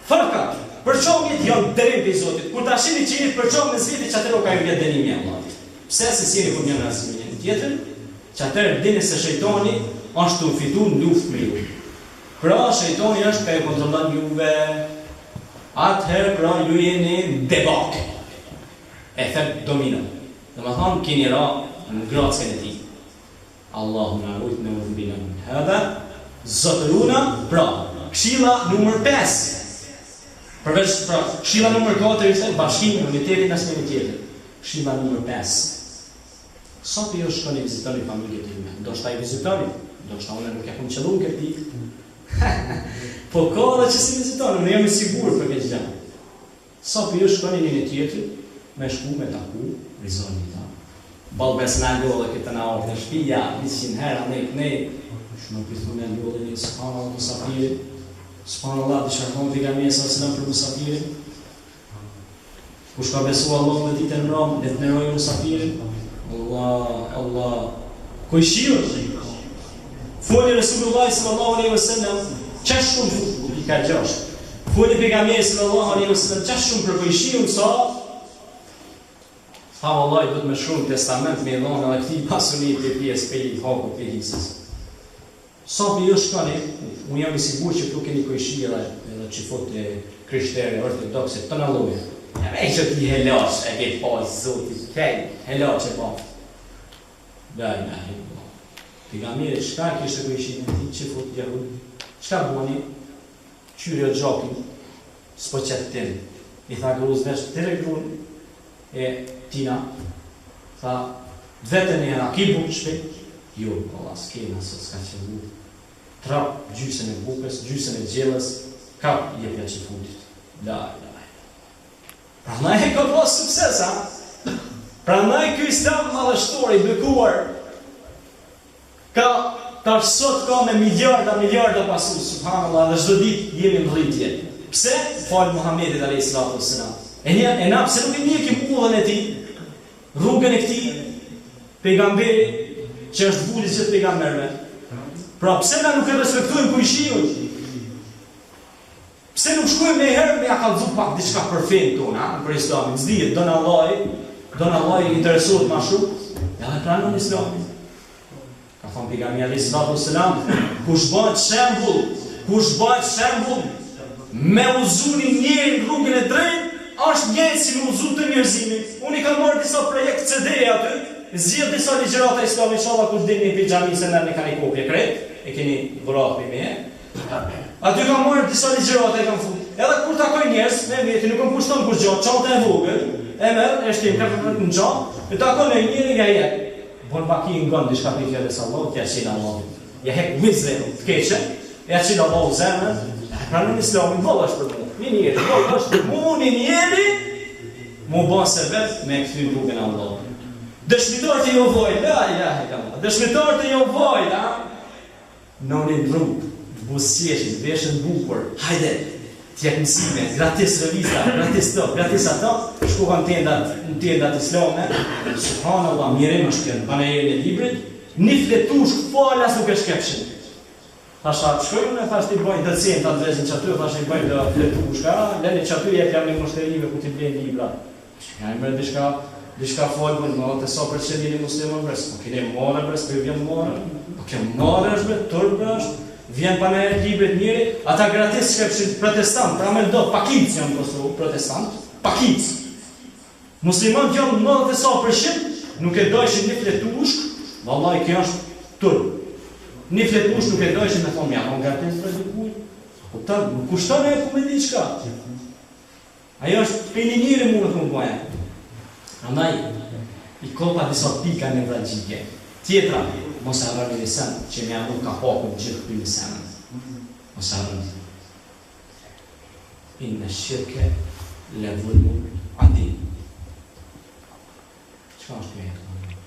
Farka, përçomjet janë drejt i Zotit. Kur ta shihni çinit përçom mes vetë çatëro ka vjet dënimi i Allahut. Pse se sjellni kur një rasti tjetër, çatëro dini se shejtani është të fituar në luftë me ju. Pra shejtani është ka e kontrollon juve. Atëherë pra ju jeni debak. E thep domino. Dhe më thonë, kini ra në gracën e ti. Allahu në rujt në udhbina në hadha, zotëruna, pra, këshilla numër 5. Përveç, pra, këshilla numër 4, ishte bashkimi, unitetin as një tjetër. Këshilla numër 5. Sa për jo shkoni vizitoni familje të ime? Do shta i vizitoni? Do shta une nuk e kom qëllu në këti? Po ka dhe që si vizitoni, unë jam i sigur për këtë gjë. Sa për jo shkoni një tjetër? Me shku, me taku, rizoni ta. Balbes në ndollë këtë në orë të shpija, 100 herë, ne, shumë në pithu me ndollë një subhanallah musafirin, subhanallah të shërkon të ga mesa së nëmë për musafirin, kush ka besu Allah me ditë në ramë, dhe të nerojë musafirin, Allah, koj shirë, foli Resulullah sallallahu alaihi wasallam, qash shumë, i ka gjash, foli pejgamberi sallallahu alaihi wasallam, qash shumë për koj shirë, sa, tha vallaj do të me shumë testament me dhonë edhe këti pasunit të pjesë për i haku për hisës. Sa për jo shkani, unë jam i sigur që këtu keni kojshi edhe që fot e krishtere, ortodokse, të në loje. Ja me që ti helash e ke pasë zotit, kej, helash e pasë. Da i me helash. Pejgamberi, shka kishte kojshi në ti që fot jahud? Shka boni? Qyri o gjakin, s'po qëtë tim. I tha gruz vesh, tëre grun, e tina, tha, vetën e hera, ki bukë shpet? Jo, Allah, s'kena, s'ka që bukë. Trap, gjysën e bukës, gjysën e gjellës, kap, jepja që fundit. Da. Pra na e ka pas sukses, ha? ky islam madhështor i bekuar tash sot ka me miliarda pasues, subhanallahu, dhe çdo ditë jemi në rritje. Pse? Fal Muhamedit alayhis salatu wassalam. E na pse nuk e njekim udhën e tij, rrugën e këtij pejgamberi që është vulli që pejgamberëve. Pra pse na nuk e respektojmë kujshiun? Pse nuk shkojmë me herë me ja kallëzu pak diçka për fen tona, për islamin? S'dihet, don Allahi interesohet më shumë, ja pranon islamin. Ka thonë pejgamberi alayhis salatu wassalam, kush bëhet shembull me uzunin njëri në rrugën e drejtë, është njëjtë si me uzu të njerëzimit. Unë i kam marrë disa projekt CD aty, zgjidh disa ligjërata islame, inshallah kur dini në xhami se ne kanë kopje krejt, e keni vrapë me. Aty kam marrë disa ligjërata e kam fut. Edhe kur takoj njerëz, me veti nuk kam kushton kur gjë, çanta e vogël, e merr, e shtim ka në xham, e takon me njëri nga jep. Bon baki ngon diçka për fjalës Allahut, ja qenë Allahut. Ja hek mizre të keqe, ja qenë Allahu zemrën, pranon islamin vallash për mua. Një vallash për mua, njëri mu bën se vet me kthy rrugën e Allahut. Dëshmitarët e Jehovait, la ilaha illallah. Dëshmitarët e Jehovait, nonin rrugë, buzëqeshin, veshën bukur. Hajde, t'jek mësime, gratis revista, gratis to, gratis ato, shkuan në tendat islame. Subhanallah, mirim është kjo, në panajeri e librit, një fletush falas nuk e shkepshin. Thasha, shkojnë e thashtë i bëjnë dëcen të andrezin që aty, thashtë i bëjnë dhe fletushka, leni që aty jep jam një mështerime ku t'i blen libra. Ja i mërë dishka folbën, më të so për që një muslimën vërës, po kene marë vërës, për vjen marë, po ke marë është vërë, tërë është, vjen panajeri librit njëri, ata gratis shkepshin protestant, pra me do, pakic janë Kosovë, protestant, pakic. Muslimant janë 90% nuk e dojshin një fletushk, vallaj kjo është tërë. Një fletush nuk e dojshin me thonë, ja, nga të nësë rëzikuj, po të nuk kushton e ku me di qka. Ajo është për njëri mu në të më bëja. Andaj, i kopa disa pika në vragjike. Tjetra, mos e arrani në sen, që me amu ka pakun gjithë për në senën. Mos e arrani. Inë në shirke, le vëllu, ati. Qëka është me e këmë?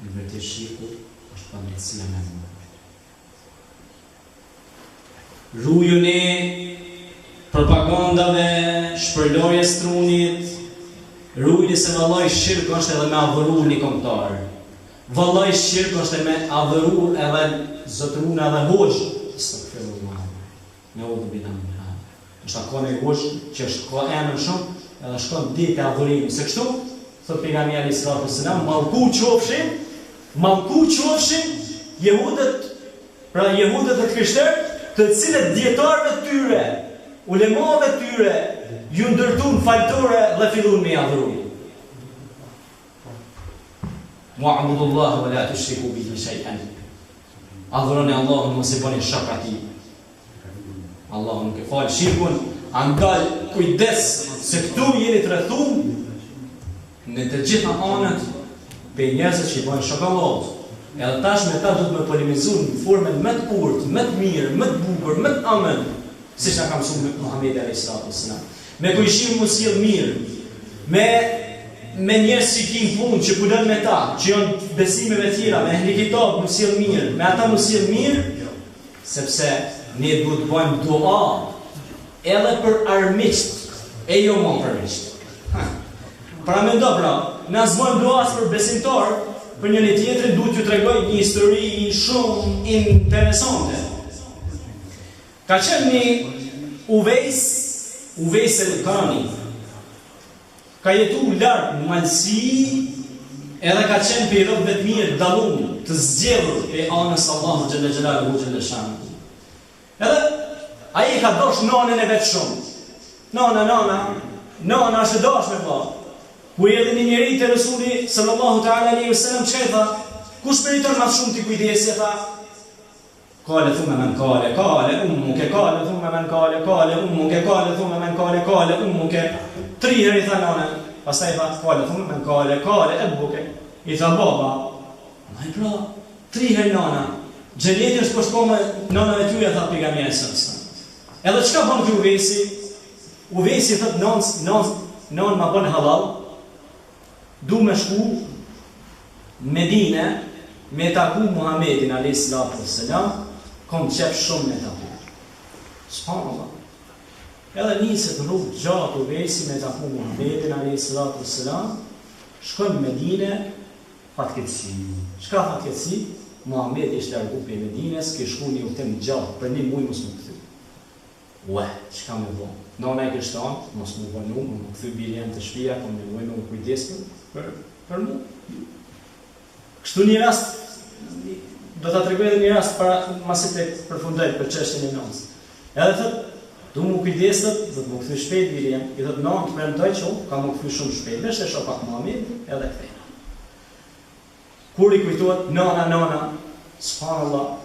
Në vërte shirku, është për në cilë me më. Rujuni propagandave, shpërlorjes trunit, rujni se vallaj shirkë është edhe me avëru një komptarë. Vallaj shirkë është me avëru edhe zotërun edhe hoqë. Së të këfirë më me odhë bidan më ha. është akone i hoqë që është ka emën shumë, edhe shkon ditë e avërimi. Se kështu, thot pejgamberi alayhis salatu wassalam, mallku qofshin jehudët, pra jehudët dhe të krishterët, të cilët dietarëve të tyre, ulemave të tyre, ju ndërtun faltore dhe fillun me adhuru. Mu'abudullah wa la tushriku bihi shay'an. Adhuroni Allahun, mos i bëni shok atij. Allahu nuk e fal shirkun, andaj kujdes se këtu jeni të rrethuar në të gjitha anët për njerëzit që i bëjnë shok Allahut. Edhe tash me ta do të më polemizu në formën më të urtë, më të mirë, më të bukur, më të amën, siç na ka mësuar Muhamedi alayhis salatu wassalam. Me kujshim mos sjell mirë, me njerëz që kanë punë, që punojnë me ta, që janë besimeve të tjera, me ehli kitab mos sjell mirë, me ata mos sjell mirë, sepse ne duhet të bëjmë dua edhe për armiqt e jo më për miqt. Pra mendo pra, na zbojmë dua për besimtar. Për njëri tjetrin duhet t'ju tregoj një histori shumë interesante. Ka qenë një Uvejs el-Qarni. Ka jetu lartë në malësi, edhe ka qenë për i rëbëve të mirë, dalun, të zgjedhur e anës Allahu xhalla xhelaluhu xhalla shanuhu. Edhe ai ka dosh nanën e vet shumë. Nana është dosh me vllaj. Ku edhe një njeri të Resuli sallallahu ta'ala alaihi wasallam që e tha, kush meriton më shumë t'i kujdesi, tha, kale thume men kale ummuke, kale thume men kale ummuke, kale thume men kale ummuke, 3 herë i tha nana, pastaj tha, kale thume men kale ebbuke, i tha baba, ma i pra, 3 herë nana, gjenjeti është përshko me nanave tyja, tha pejgamberi sallallahu. Edhe çka bën ky Uvejsi? Uvejsi thot, non ma bën halal, du me shku Medine me taku Muhammedin a.s. kom qef shumë me taku. Subhanallah. Edhe niset rrugë gjatë uvesi me taku Muhammedin a.s. Shkon në Medine, fatkeqësi. Çka fatkeqësi? Muhamedi ishte largu prej Medines, ke shku një udhtim gjatë, për 1 muaj mos më kthy. Ue, çka më bë? Nona e kishte thënë, mos më vonu, më kthy birën të shtëpia, po më vjen më kujdes për mua. Kështu një rast do ta tregoj edhe një rast para masi të përfundoj për çështjen e nonës. Edhe thotë, "Du më kujdesat, do të më kthy shpejt birën." I thotë, "Non, të premtoj që ka më kthy shumë shpejt." Vesh e shoh pak Muhamedit, edhe kthej. Kur I kujtohet, nona, subhanallah,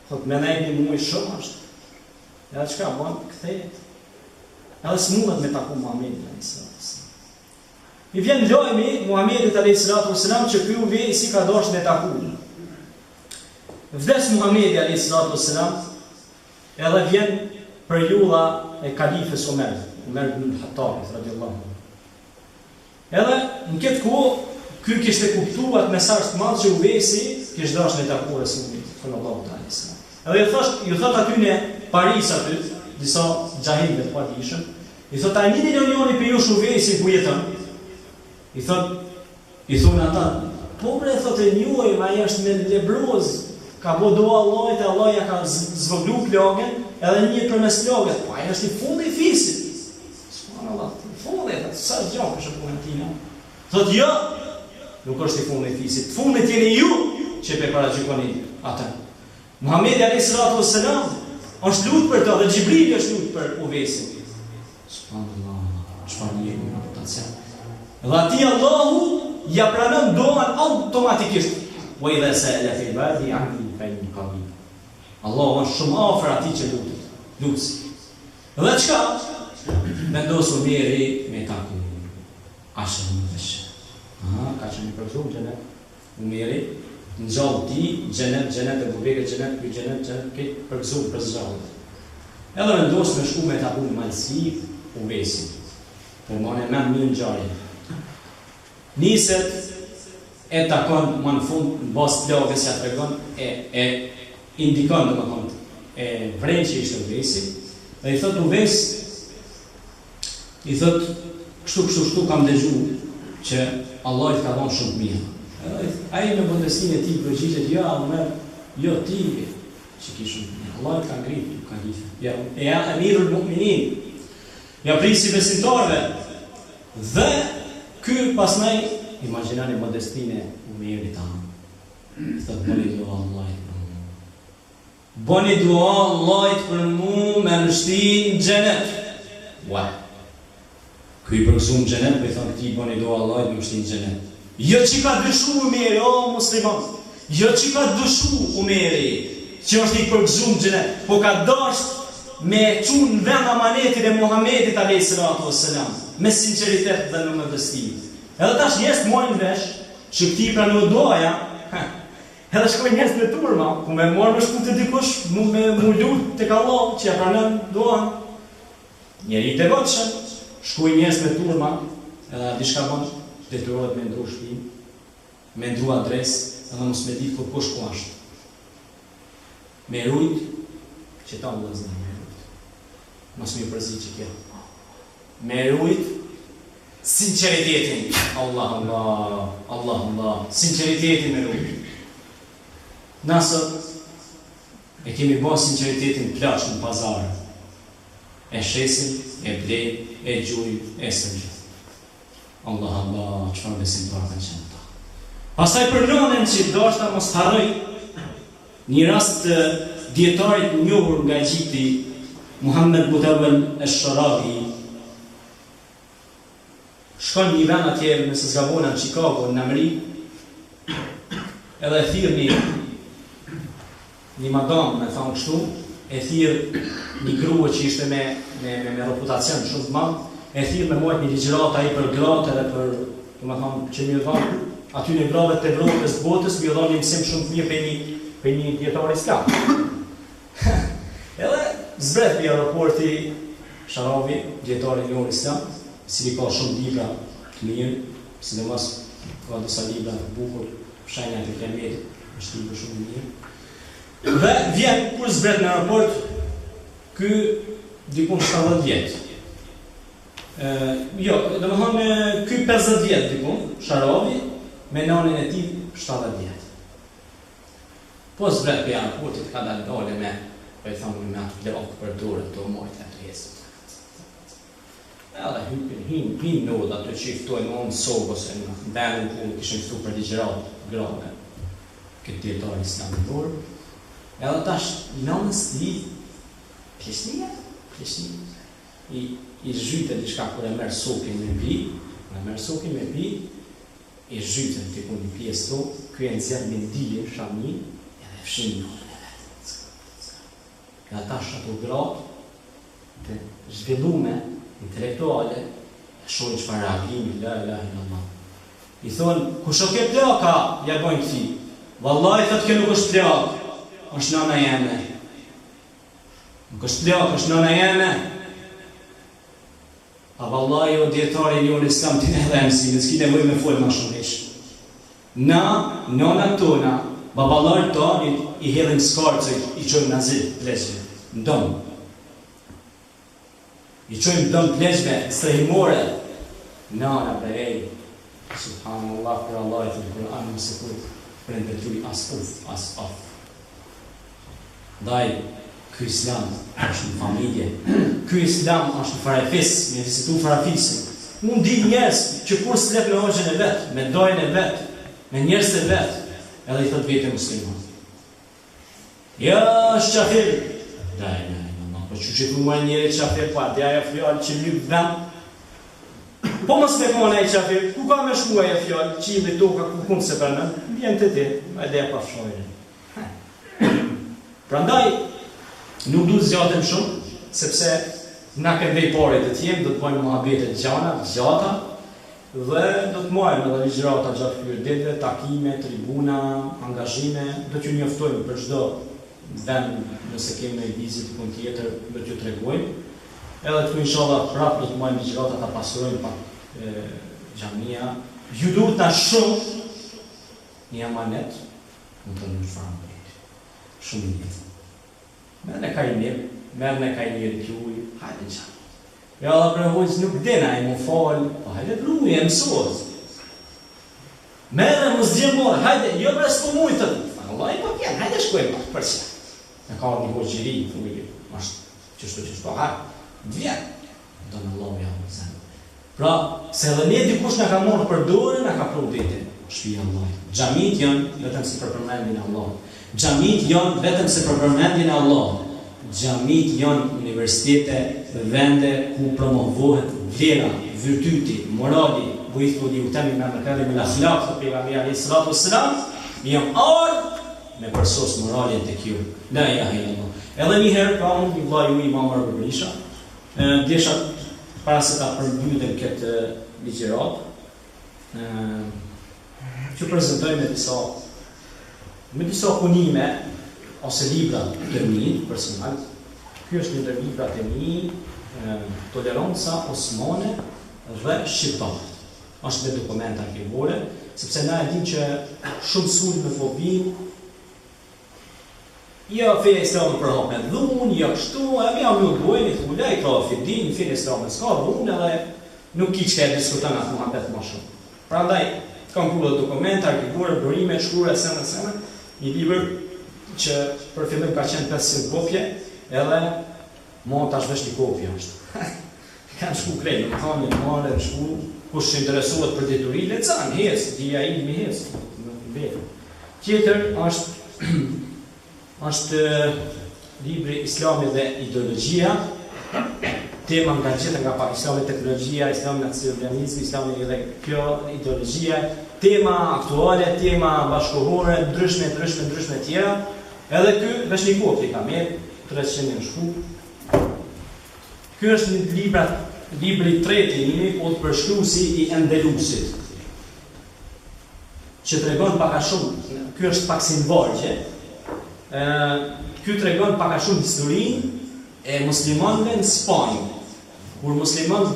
thot me nejt 1 muaj shumë është. Edhe çka bën, kthehet. Edhe s'mundet me taku Muhamedit a.s. I vjen lojmi Muhamedit a.s. që ky uvesi ka dashur me taku. Vdes Muhamedi a.s. edhe vjen periudha e kalifës Omer ibn Khattabit radhiyallahu anhu. Edhe në këtë kohë ky kishte kuptuar mesazh të madh që uvesi kishte dashur me taku Resulin sallallahu alaihi wasallam. Edhe ju thot aty në Paris aty, disa xahilë të padijshëm, I thot a njëri njëri për jush uvesi ku jeton? I thonë ata, po bre, thot e njuaj, ma jashtë me lebroz, ka bo do Allahit, Allah ja ka zvoglu plagën, edhe një për mes plagët, po aja është I fundi I fisit. Subhanallah, fundi, sa gjak është punë tina. Thot jo, nuk është I fundi I fisit, fundit jeni ju që pe paraqykoni ata. Muhamedi a.s. është lutë për ta dhe Xhibrili është lutë për uvesin. Subhanallah, çfarë një reputacion. Dhe ati Allahu ja pranon doan automatikisht. Wa idha sa'ala fi ibadi anni fa inni qarib. Allahu është shumë afër atij që lutet. Lutsi. Dhe çka? Vendos Omeri me taku. Ashtu më vesh. Ka që një përthum xhenet. Omeri në gjallë ti, xhenet e bubeke, xhenet, këtë përgëzum për zgjallë. Edhe vendos me shku me taku në malësi, uvesi. Po më në një ngjarje. Niset e takon më në fund në bazë plagës që tregon e indikon domethënë e vren që ishte uvesi dhe I thot uves I thot kështu kam dëgjuar që Allah I ka dhënë shumë mirë. Ai me bondesinë e tij përgjigjet jo ti që ke shumë mirë. Allah I ka ngritur kalif. Ja Amirul Mu'minin. Ja prisi besimtarëve. Dhe ky pastaj imagjinoni modestinë e Umerit tanë. Thot bëni dua Allahit për mua. Bëni dua Allahit për mua me mështi në xhenet. Ua. Ky I përgëzum xhenet, po I thon ti bëni dua Allahit me mështi në xhenet. Jo që ka dëshu Umeri, o musliman. Jo që ka dëshu Umeri, që është I përgëzum xhenet, po ka dasht me çun vend amanetin e Muhamedit a.s. me sinqeritet dhe në modesti. Edhe tash njerëz morën vesh që këti pranoi doja. Edhe shkojnë njerëz me turma, ku me morë me shku të dikush, me lut tek Allah që ja pranon doan. Njeri I devotshëm, shkojnë njerëz me turma, edhe diçka bën, detyrohet me ndru shtëpi, me ndru adresë, edhe mos me ditë ku është. Me rujt që ta vëllazë me rujt. Mos më përzi që kjo. Me rujt sinqeritetin. Allah, sinqeritetin me rujt. Nësët e kemi bërë sinqeritetin plash në pazarë. E shesim, e blej, e gjuj, e sërgjë. Allah, çfarë besimtar kanë qenë ta. Pastaj përnonen që dashta mos harroj një rast të dietarit njohur nga Egjipti, Muhammed Mutawwal al-Sharawi. Shkon një vend atje, nëse s'gabona në Chicago, në Amerikë, edhe e thirr një madam, me thonë kështu, e thirr një grua që ishte me reputacion shumë të madh, e thirr me mojt një ligjërat ai për gratë edhe për, domethënë, që më thonë, aty në grave të Evropës të botës, më dhonin mësim shumë të mirë për një dietar islam. Edhe zbret për aeroporti Sharawi, dietari I njohur islam, si ka shumë libra të mirë, sidomos ka disa libra të bukur, Shenjat e Kiametit, është libër shumë i mirë. Dhe vjen kur zbret në raport ky dikun 70 vjet. Jo, domethënë ky 50 vjet dikun, Sharavi, me nanin e tij 70 vjet. Po zbret për janë kurtit ka dalë dole me, po i thamë me atë flok për durët të mojt e të jesë. Edhe hypin në udhë atë që i ftojnë në onë sobë, ose në vendin ku kishën ftu për ligjërat grave, këtë djetar islam në durë. Edhe tash, nanës ti, pleshnia, i zhyte diçka kur e merë sokin me pi, i zhyte të ku një pjesë to, kjo e nëzjerë me ndilin, shami, edhe fshin në e vetë. Edhe tash ato gratë të zhvillume, intelektuale, e shojnë që farë reagimi, la ilaha illallah. I thonë, kush o ke plaka, ja bojnë këti. Vallaj, thëtë ke nuk është plak, është nana jeme. Nuk është plak, është nana jeme. A vallaj, o djetari një në islam, ti në edhe mësi, në s'ki nevoj me folë ma shumë ishë. Na, nana tona, babalar tonë, i hedhin skarcë, i qojmë nazit, pleqve, në domë. I qojmë dëmë pleqve, strehimore, nana për ej, subhanallah, për Allah, të në Kur'an, mëse kujtë, për në beturi as uf, as af. Daj, ky islam është në familje, ky islam është në farafis, me visitu farafisin. Unë di njerës që kur s'lep me hoxhën e vetë, me dojnë e vetë, me njerës e vetë, edhe i thot vete muslimat. Ja, është qafir. Daj, po që që të muaj njëri qafir, po atë aja fjallë që lypë dhem. Po mos me kone e qafir, ku ka me shkuaj e fjallë, qili toka ku kumë se përmen, vjen të ti, e dhe e pa fshojnë. Prandaj, nuk du të zjatëm shumë, sepse na këndej pare të tjemë, do të pojmë muhabetet gjata, dhe do të mojmë edhe ligjërata gjatë këtyre ditëve, takime, tribuna, angazhime, do t'ju njoftojmë për çdo vend, nëse kemi vizit pun tjetër, do t'ju tregojmë. Edhe këtu inshallah prapë do të mojmë ligjërata ta pasurojmë pak xhamia. Ju duhet na shumë një amanet, në të në farë shumë një. Merë në ka i mirë, merë në ka i njëri t'juj, hajde qamë. Ja, dhe për hojës nuk dina e mu falë, po hajde pruj, e mësot. Merë më zgjë morë, hajde, jo për s'po mujtë të të. Allah i po pjenë, hajde shkojmë, për që. E ka një hojë gjiri, është qështu, hajde, dvjenë. Do në Allah ja më zemë. Pra, se dhe ne dikush në ka morë për dore, në ka pru dite. Shpija Allah. Gjamit janë vetëm se për përmendin Allah. Gjamit janë vetëm se për përmendin Allah. Gjamit janë universitete, vende ku promovohet vlera, virtyti, morali, bujithu li utemi me mërkari me l'akhlaq, të pejgamberi alayhi salatu wassalam, jam ardhë me përsos moralin të kjo. La ilaha illallah. Edhe njëherë, pra unë një vla ju i mamër Bërbrisha, desha para se ta përmbyllem këtë ligjërat, që prezentoj me disa punime, ose libra të mi, personal. Kjo është një ndër librat e mi, Toleranca Osmane dhe Shqiptarët. Është me dokumenta arkeologore, sepse na e dim që shumë sulme po vinë, jo feja islame për hap me dhunë, jo kështu, e mi jam ju dojnë, i thula, i ka fidin, feja islame s'ka dhunë, edhe nuk ki që ka diskutan atë muhabet ma shumë. Prandaj, kam pullet dokumenta arkeologore, bërime, shkruar, sena, një libër që për fillim ka qenë 500 kopje, edhe ma tash vesh një kopje është. Kanë shku krejnë, në thamë një mare, shku, kush që interesuat për dituri, lecan, hes, dhja i mi hes, në vetë. Tjetër është libri Islami dhe ideologjia, tema nga gjithë nga pak Islami teknologjia, Islami nacionalizmi, Islami dhe kjo ideologjia, tema aktuale, tema bashkohore, ndryshme tjera. Edhe ky vesh një kopje ka merë, 300 në shku. Ky është një libri treti imi, o të përshkruesi i Endelusit, që të regon paka shumë, ky është pak si në vargje, ky të regon paka shumë historinë e muslimanëve në Spanjë, kur muslimanët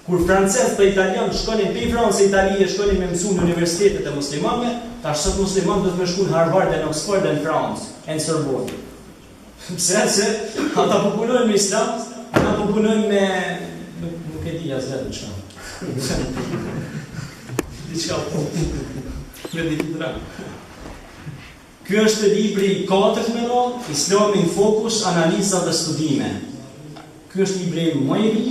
Kur francezë dhe italianë shkonin pi Francë, Italie shkonin me mësu në universitetet e muslimanëve, tash sot muslimanë do të me shku në Harvard e në Oxford e në Francë, e në Sorbonne. Pse se ata po punojnë me islam, ata po punojnë me nuk e di as vetë çka. Diçka po. Me ditë. Ky është libri i 4 me radhë, Islami në fokus, analiza dhe studime. Ky është libri më i ri.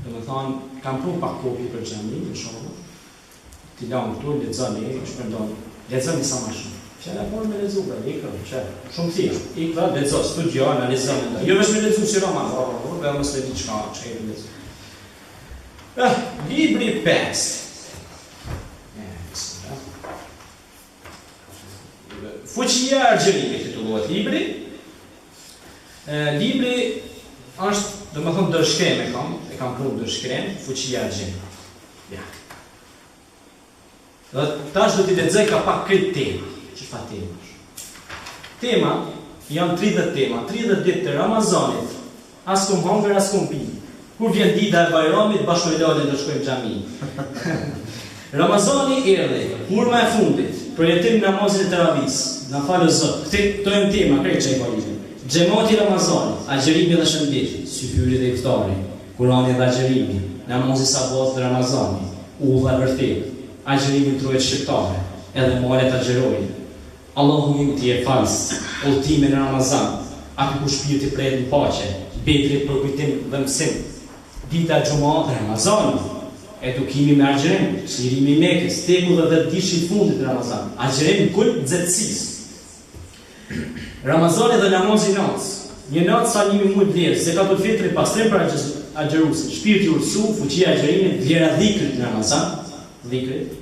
Domethënë, kam pru pak kopi për xhami, për shembull. Ti lam këtu, lexoni, shpërndon. Lexoni sa më shumë. Fjala por me lexu pra, shumë thjesht. Ikra, lexo, studio, analizo. Jo vetëm me lexu si roman, por mos e di çka e lexo. Libri 5. Fuqia e argjerimit titullohet libri. Libri është, domethënë dërshkrem e kam pru dërshkrem, fuqia e argjerimit. Ja. Dhe tash do t'i lexoj ka pak këtë temë. Çfarë tema është? Tema janë 30 tema, 30 ditë të Ramazanit. As kum hongër, as kum pi. Kur vjen dita e Bajramit, bashkë me Lalën do shkojmë xhami. Ramazani erdhi, hurma e fundit, përjetim namazin e teravis, na falë Zot. Këto janë tema, krejt çaj bëjmë. Xhamati Ramazanit, agjerimi dhe shëndeti, syfyri dhe iftari, Kurani dhe agjerimi, namazi sabat dhe Ramazani, udhë e vërtet, agjerimi truhet shqiptare, edhe malet agjerojnë. Allahu ju t'i e falës, udhëtime në Ramazan, aty ku shpirti pret në paqe, betri për kujtim dhe mësim, dita e Xumat dhe Ramazanit, edukimi me agjerim, çlirimi i Mekës, teku dhe 10 ditë i fundit të Ramazan. Agjerim kult nxehtësisë. Ramazani dhe namazi natë. Një natë sa 1 muaj vlerë, zekatul fitri pastrim për agjeruesin, shpirti ursu, fuqia e agjerimit, vlera dhikrit në Ramazan, dhikrit.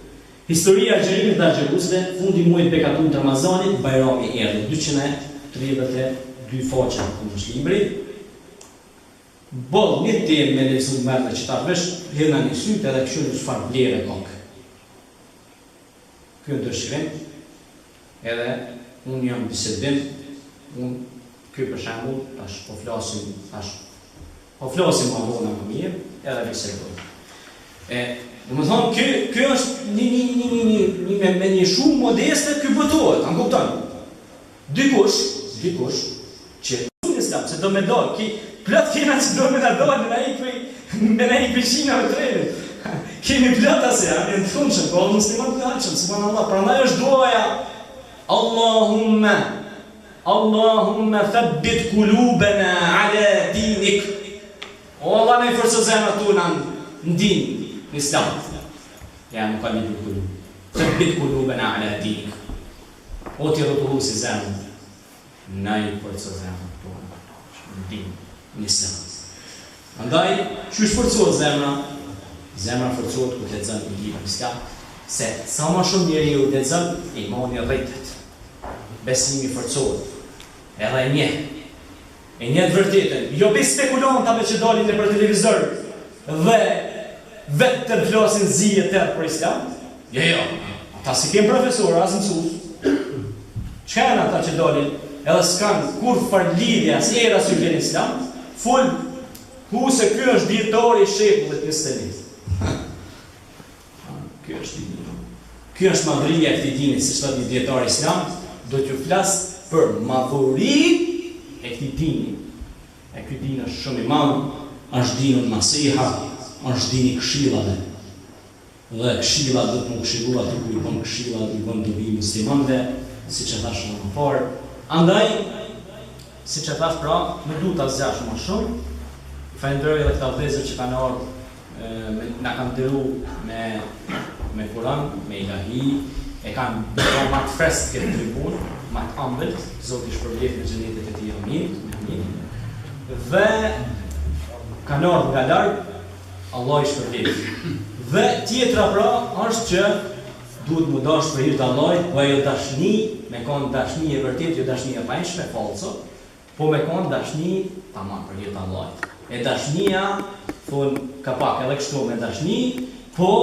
Historia e agjerimit dhe agjeruesve, fundi i muajit bekatum të Ramazanit, Bajrami erdhi, 232 faqe në libri. Boll, një temë me lexuar mërë që ta vesh, hena një sytë edhe këshurë çfarë vlerë kokë. Kjo në dëshirim, edhe unë jam bisedim, kjo për shembull, tash po flasim ma vona më mirë, edhe bisedoj. Domethënë, kjo është një me një shumë modeste, kjo botohet, anë kupton. Dikush, që në islam, se do me dojë, plot kena që do me në dojë me në i pëshina me trenit. Kemi plot asë, janë të funqën, po muslimat të haqëm, subhanallah, pra ndaj është doja, Allahumme thabbit kulubena ala dinik. O Allah me i forso zemra tuna në din, në islam. Ja, nuk ka një kulub. Thabbit kulubena ala dinik. O ti rëtullu si zemra, na i forso zemra tuna në din. Nisëm. Andaj, që shforcohet zemra? Zemra forcohet ku të lexon një libër islam, se sa më shumë njeri u lexon, imani rritet. Besimi forcohet. Edhe e njeh vërtetën. Jo be spekulantave që dalin nëpër televizor dhe vetë të flasin zije tërë për islam. Jo. Ata si kem profesor, as mësues. Çka janë ata që dalin? Edhe s'kan kur far lidhje as era si vjen islam. Full, ku se kjo është djetari i shekullit 21. Kjo është madhëria e këtij dini, si thot një dietar islam, do t'ju flas për madhurinë e këtij dini. E ky din është shumë i madh, është dini nasiha, është dini këshillave. Dhe këshillat do të më këshillua aty ku i bën këshilla, i bën dobi muslimanëve, siç e thash më parë. Andaj si që thash pra, nuk du të azjash më shumë. Falenderoj edhe këta vëllezër që kanë ardhur, na kanë ndëru me Kur'an, me ilahi, e kanë bërë më të freskët këtë tribunë, më të ëmbëlt, Zoti shpërblet në xhenetet e tij amin. Dhe kanë ardhur nga larg, Allah i shpërblet. Dhe tjetra pra është që duhet më dash për hir të Allahit, po ajo dashni, me kanë dashni e vërtet, jo dashni e pajshme, falso. Po me kanë dashni, tamam për hir të Allahit. E dashnia, thonë ka pak edhe kështu me dashni, po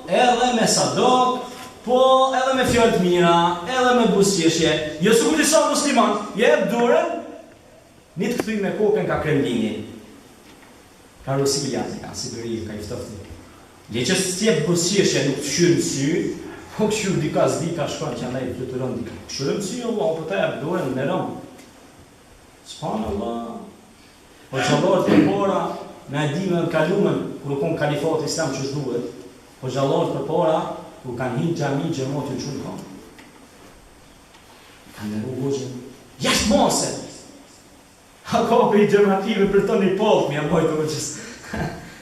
edhe me sadok, po edhe me fjalë të mira, edhe me buzëqeshje. Jo sikur disa musliman, jep dorën, një të kthy me kokën ka Kremlinin. karosia nga Sibiri, ka i ftofti. Je që s'tjep busqeshja nuk të shyrë në sy, po këshur dika s'dika shkon që andaj fluturon dika. Këshurë në sy, Allah, po ta e dorën në rëmë. Subhanallah. Po gjallarët për pora, me edime në kalumen, kër u konë kalifat islam që shduhet, po gjallarët për pora, ku kanë hinë gjami gjemot në qunë kanë. Kanë në rrugojën, jashtë mase! A ka për i gjemative për të një polë, mi a bojtë u qësë.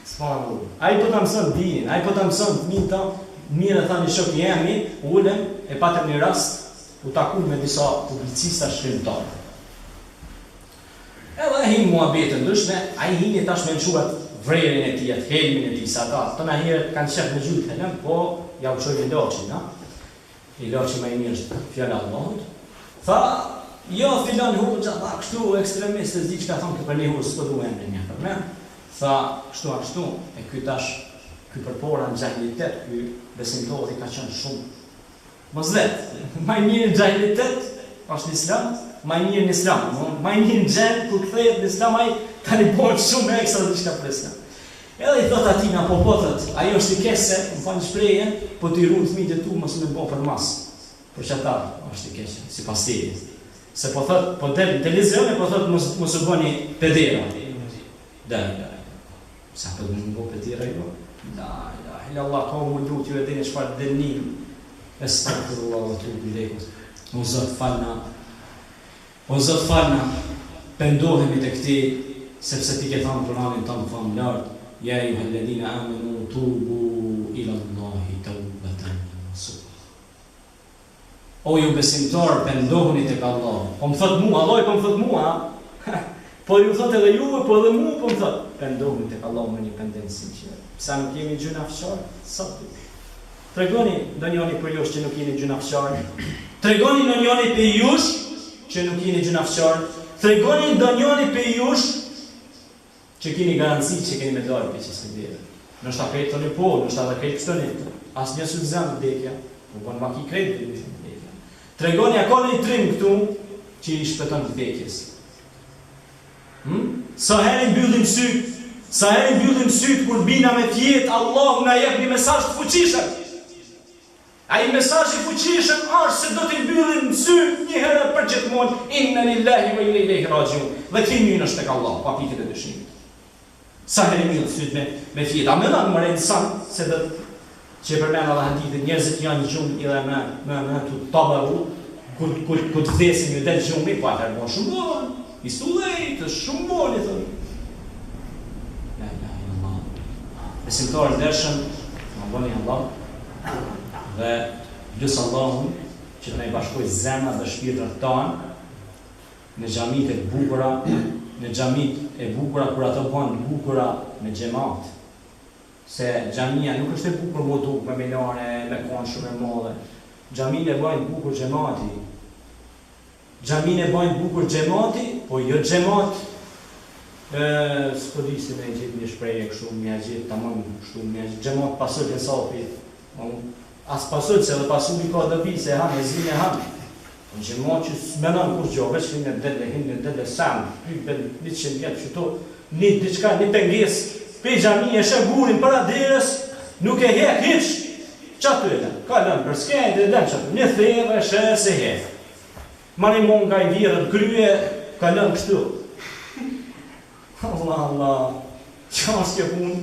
S'fanu. A i po të mësën dinin, a i po të mësën të minë ta, mire tha një shok jemi, ullem, e patëm një rast, u taku me disa publicista shkrimtarë. Edhe e hinë muhabetën ndryshme, a i hinë tash me nëquat vrejrin e tij, helmin e tij, sa ta. Tona herët kanë qef me gjujtë helm, po ja u qojnë ilaçin, na? Ilaçi më i mirë është fjala e Allahut. Tha, jo filan hoxha, tha kështu ekstremistë diçka thonë për ne s'po duhen emrin ja për me. Tha, kështu, e ky tash, ky përpora në xahilitet, ky besimtori ka qenë shumë mosvet. Më i mirë në xahilitet është në Islam, më i mirë në Islam, më i mirë në xhen kur kthehet në Islam ai tani bëhet shumë ekstra diçka për Islam. Edhe i thot atina, po thot, ajo është i kese, më falë shprehjen, po t'i runë fëmijët e tu mos më bo për mas. Për që ata është i kese, si pas terit. Se po thot, po del në televizion, po thot mos u bëni pedera. Daj. Sa po më bo pedera jo? Daj, Allah, ka më lut ju e dini çfarë dënim. Astaghfirullah wa tubu ilayh. O Zot falna, pendohemi te këti, sepse ti ke thënë Kur'anin tonë famlar. Ja ayyuhalladhina amanu tubu ila Allahi tawbatan nasuha. O ju besimtar, pendohuni tek Allah. Po më thot mua, Allah po më thot mua. Po ju thot edhe ju, po edhe mua po më thot. Pendohuni tek Allah me një pendim sinqert. Sa nuk jemi gjunafçar, sa ti. Tregoni ndonjëri për jush që nuk jeni gjunafçar. Tregoni ndonjëri për jush që nuk jeni gjunafçar. Tregoni ndonjëri për jush që keni garanci që keni me dalë për që së ndjerë. Nështë ta krejtë të një po, nështë ta dhe krejtë kështë një. Asë një së të zemë të dekja, po bënë maki krejtë të dekja. Tregoni a ka një trim këtu që i shpëton të dekjes. Sa herë mbyllim sytë kur bina me fjetë, Allah nga jep një mesazh të fuqishëm. A i mesazh i fuqishëm është se do t'i mbyllim sytë një herë për gjithmonë, inna lillahi wa inna ilaihi rajiun. Dhe këti një nështë tek Allah, pa pikët e dëshimit. Sa herë mbyllim sytë me fjetë. A më në më rejnë sanë, se dhe që e përmenë Allah hënditit, njerëzit janë një gjumë i dhe me të tabaru, kur të vdesin një del gjumi, po atër bon shumë bon, i stullej, të shumë bon, i thënë. La ilaha illallah. Besimtarë dërshëm, më boni Allah, dhe lësë Allahun që të ne i bashkoj zemra dhe shpirtrat tanë në xhamit e bukura, në xhamit e bukura kur ato bëhen bukura me xhamat. Se xhamia nuk është e bukur më duk me minare, me konë shumë e madhe. Xhamin e bëjnë bukur xhamati. Xhamin e bëjnë bukur xhamati, po jo xhamat. S'po di si me gjithë një shprehje kështu, më gjithë tamam kështu, më gjithë xhamat pasur të sapi. As pasur se edhe pasur i ka dobi se hanë, e zinë e hanë. Në xhamat që s'menon kur gjo, veç hinë në dele samë, pyben 100 vjetë që to, një diçka, një penges, pe xhami e shë gurin për aderës, nuk e hek hiç. Qatë e lënë, ka lënë për skejnë dhe lënë qatë, një theve shë se hek. Ma një mon nga i virët krye, ka lënë kështu. Allah, që është kjo punë?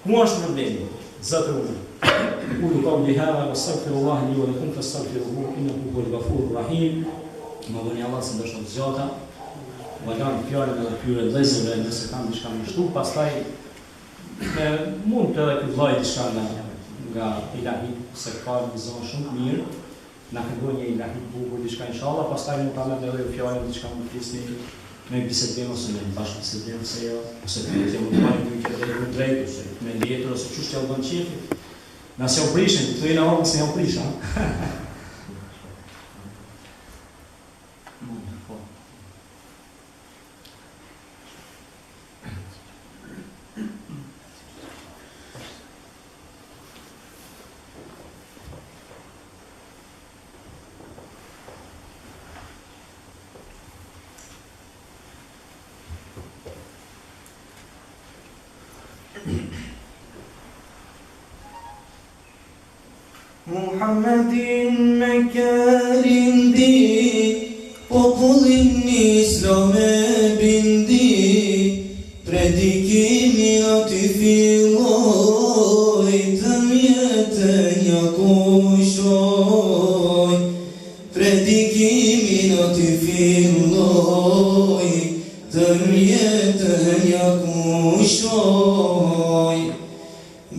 Ku është problemi? Zëtë unë. Qulu qawli hadha wastaghfirullaha li wa lakum fastaghfiruhu innahu huwal ghafurur rahim. Më vëni Allah se ndoshta të zgjata. Më lanë fjalën edhe pyre vëllezërve nëse kanë diçka më shtu, pastaj mund të edhe ky vllai diçka nga ilahi se ka vizon shumë mirë. Na kërkoj një ilahi bukur diçka inshallah, pastaj mund ta lëmë edhe fjalën diçka më flisni me bisedim ose me bashkë bisedim se jo, ose të mund të marrim një këtë drejt ose me letër ose çështja u bën çift. Na se u prishin, të i në orë se u prisha. Muhammedin me kerindi, popullin Islam e bindi, predikimi aty filloi, të mjetën ja kushoj. Predikimin aty filloi, të mjetën ja kushoj.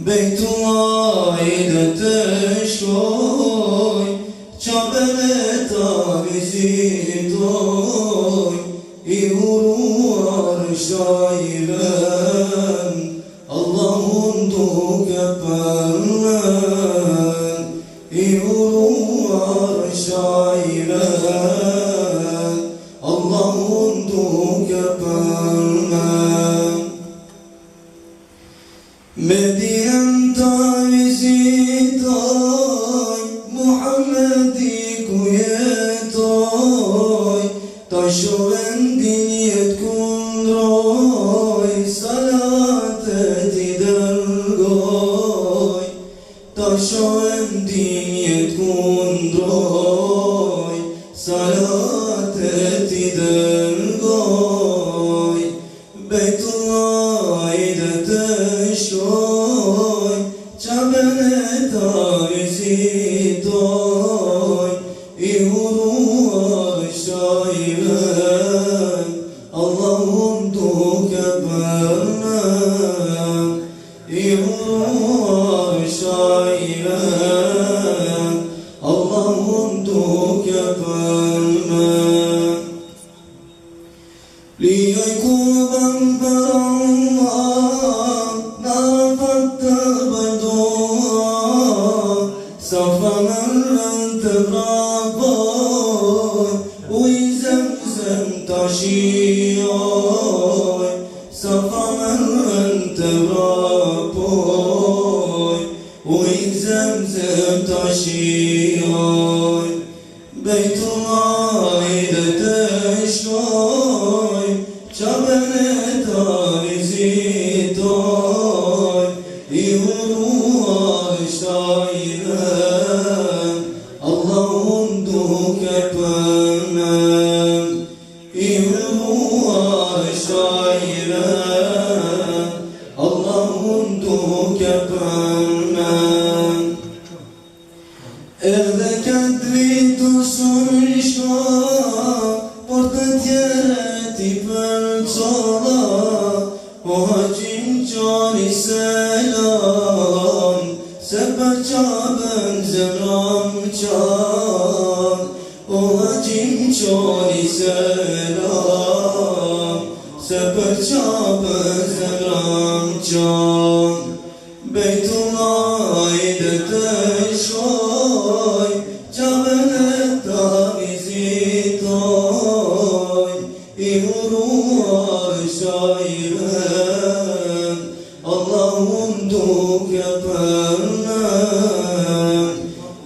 Bejtullahit të shkoj, Qabën e ta vizitoj, I uruar shajrën, Allahun duke përmën, I uruar shajrën, Allahun duke përmën. Medinën ta vizitoj, Muhammedi ku jetoj, ta shuvendin jet kundroj, salatet I dërgoj. Ta shuvendin jet kundroj, salatet I dërgoj. Bejtullahit të shkoj, Qabën e ta vizitoj, I uruar shajrën, Allahun duke përmën, I uruar shajrën, Allahun duke përmën. Lijoj kurban për Allah, në Arafat të bërdua, Safa Marwan të vrapoj, Uj Zemzem ta shijoj. Safa Marwan të vrapoj, Uj Zemzem ta shijoj. Bejtullahit të shkoj, Qabën e ta vizitoj, I uruar shajrën, Allahun duke përmën, I uruar shajrën, Allahun duke përmën. Edhe këtë vitu sun shko, por të tjeret I përcolla, po haqin qani selam, se për Qabën zemram qan. Po haqin qani selam, se për Qabën zemram qan. Bejtullahit të shkoj, Qabën e ta vizitoj, I uruar shajrën, Allahun duke përmën,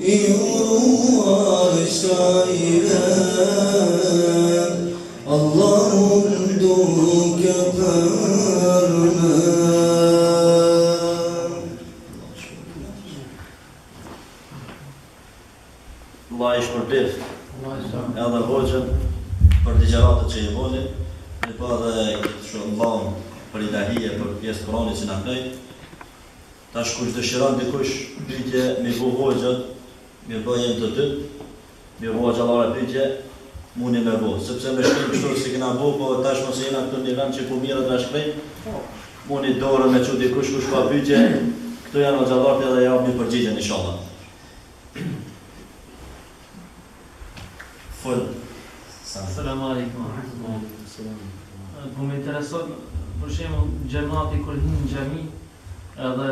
I uruar shajrën, Allahun duke përmën. Allah I shpërblet edhe hoxhën për ligjëratët që I boni, dhe pa dhe shëllon për ilahije, për pjesë Kuranit që na knoj. Tash kush dëshiron dikush pyetje me bu hoxhën, me bëjën të dy, me hoxha lara pyetje, mundi me bu. Sepse me shkrim kështu si kena bu, po tash mos jena këtu në vend që ku mirë të shkrim, mundi dorën me çu dikush kush ka pyetje, këtu janë hoxhallarët edhe japin përgjigjen inshallah. Fol. Selamu alaikum. Po më intereson për shembull xhamati kur hin në xhami edhe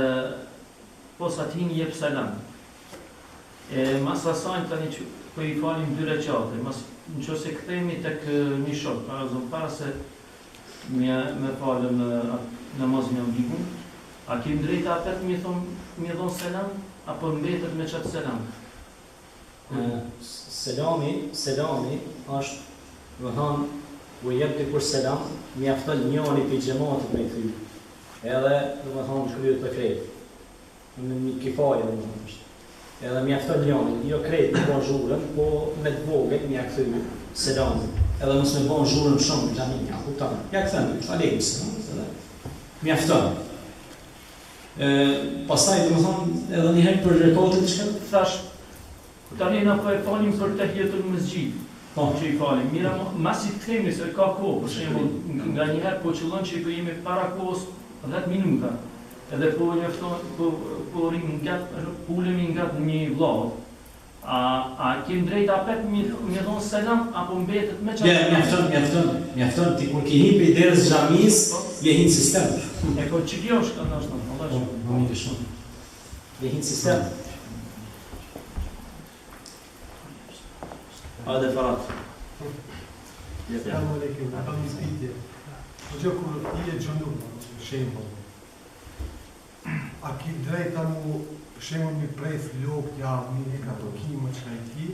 posa të hin jep selam. Mas asaj tani që po I falim 2 rekate, mas nëse kthehemi tek një shok, para se me falem namazin e obligun, a kemi drejtë atë të më thon selam apo mbetet me çat selam? Selami është, më thanë, u jep dikur selam, mjafton njëri për xhamatit me kthy. Edhe, do më thanë, kryet të krejt. Në një kifaje, do më thanë është. Edhe mjafton njërin, jo krejt me bon zhurën, po me të vogël mja kthy selam. Edhe mos me bon zhurën shumë në xhami, ja kupton. Ja kthen, falem selam, edhe mjafton. Pastaj domethënë edhe një herë për rekatin çka Thash, tani na po e falim për tahiyatul masjid. Po që i falim. Mira, masi të themi se ka kohë, për shembull, nga një herë po qëllon që po jemi para kohës 10 minuta. Edhe po njofton, po ulemi nga një vllah. A kem drejt apet mi dhon selam apo mbetet me çfarë? Ja, mjafton ti kur ke hipi derës xhamis, je hin sistem. E po ç'kjo është ndoshta, vallaj. Po mirë shumë. Je hin sistem. Hajde Farat. Jep. Selamun aleyküm. Kam një pyetje. Po që kur i e gjëndur, shembull, a ki drejta mu shembull mi prej flokja, mi leka të kimë që i ti,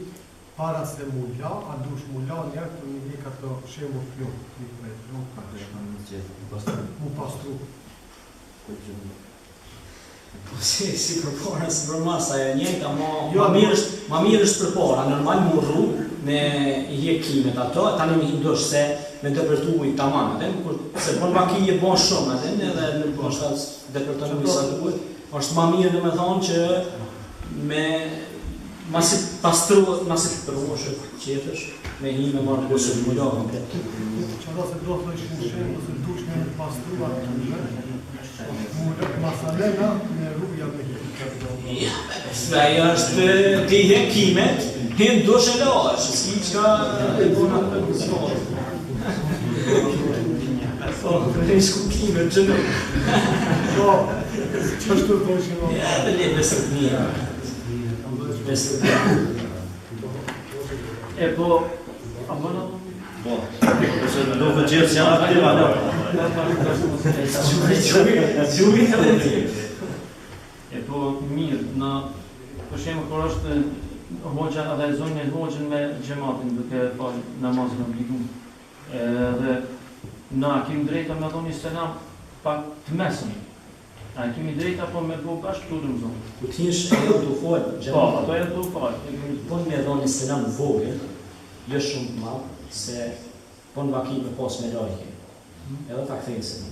para se mu la, a dush mu la njerë të mi leka të shembull flok, mi prej flok, mu pastru. Po si përpara, si për masa e njëjta, ma mirë është përpara, normal mu rru me je kimet ato, tani mi hindosh se me depërtu i tamam, se bon maki je bon shumë, edhe në bon shtatë depërtonu i sa duhet, është ma mirë në me thonë që me masi përruash qetësh, me hi me marrë kusë të mëllohë në këtë. Që da se do të ishë në shemë, ose dush me pastru atë të në mu masalena me rrugja me këtë. Ajo është ti he kimet, hin dush e lash, si qka e bona të kësot. Po, në shku kimet që në. Po, që është të ishë në? Ja, dhe le besët një. Besët një. E po, a bëna? Po. Ose do të gjithë që janë aktiva, no. Gjuhi edhe ti. E po, mirë, në për shembull kur është hoxha edhe zonja e hoxhën me xhamatin duke fal namazin obliguar. Edhe na kemi drejta me dhoni selam pak të mesëm. A kemi drejta po me bëu bashkë këtu në zonë. Ku t'hish e jo t'u fol, Po, ato janë të fal. po me dhoni selam vogël, jo shumë të madh, se po në vaki me pas me lajke. Edhe ta kthejnë selam.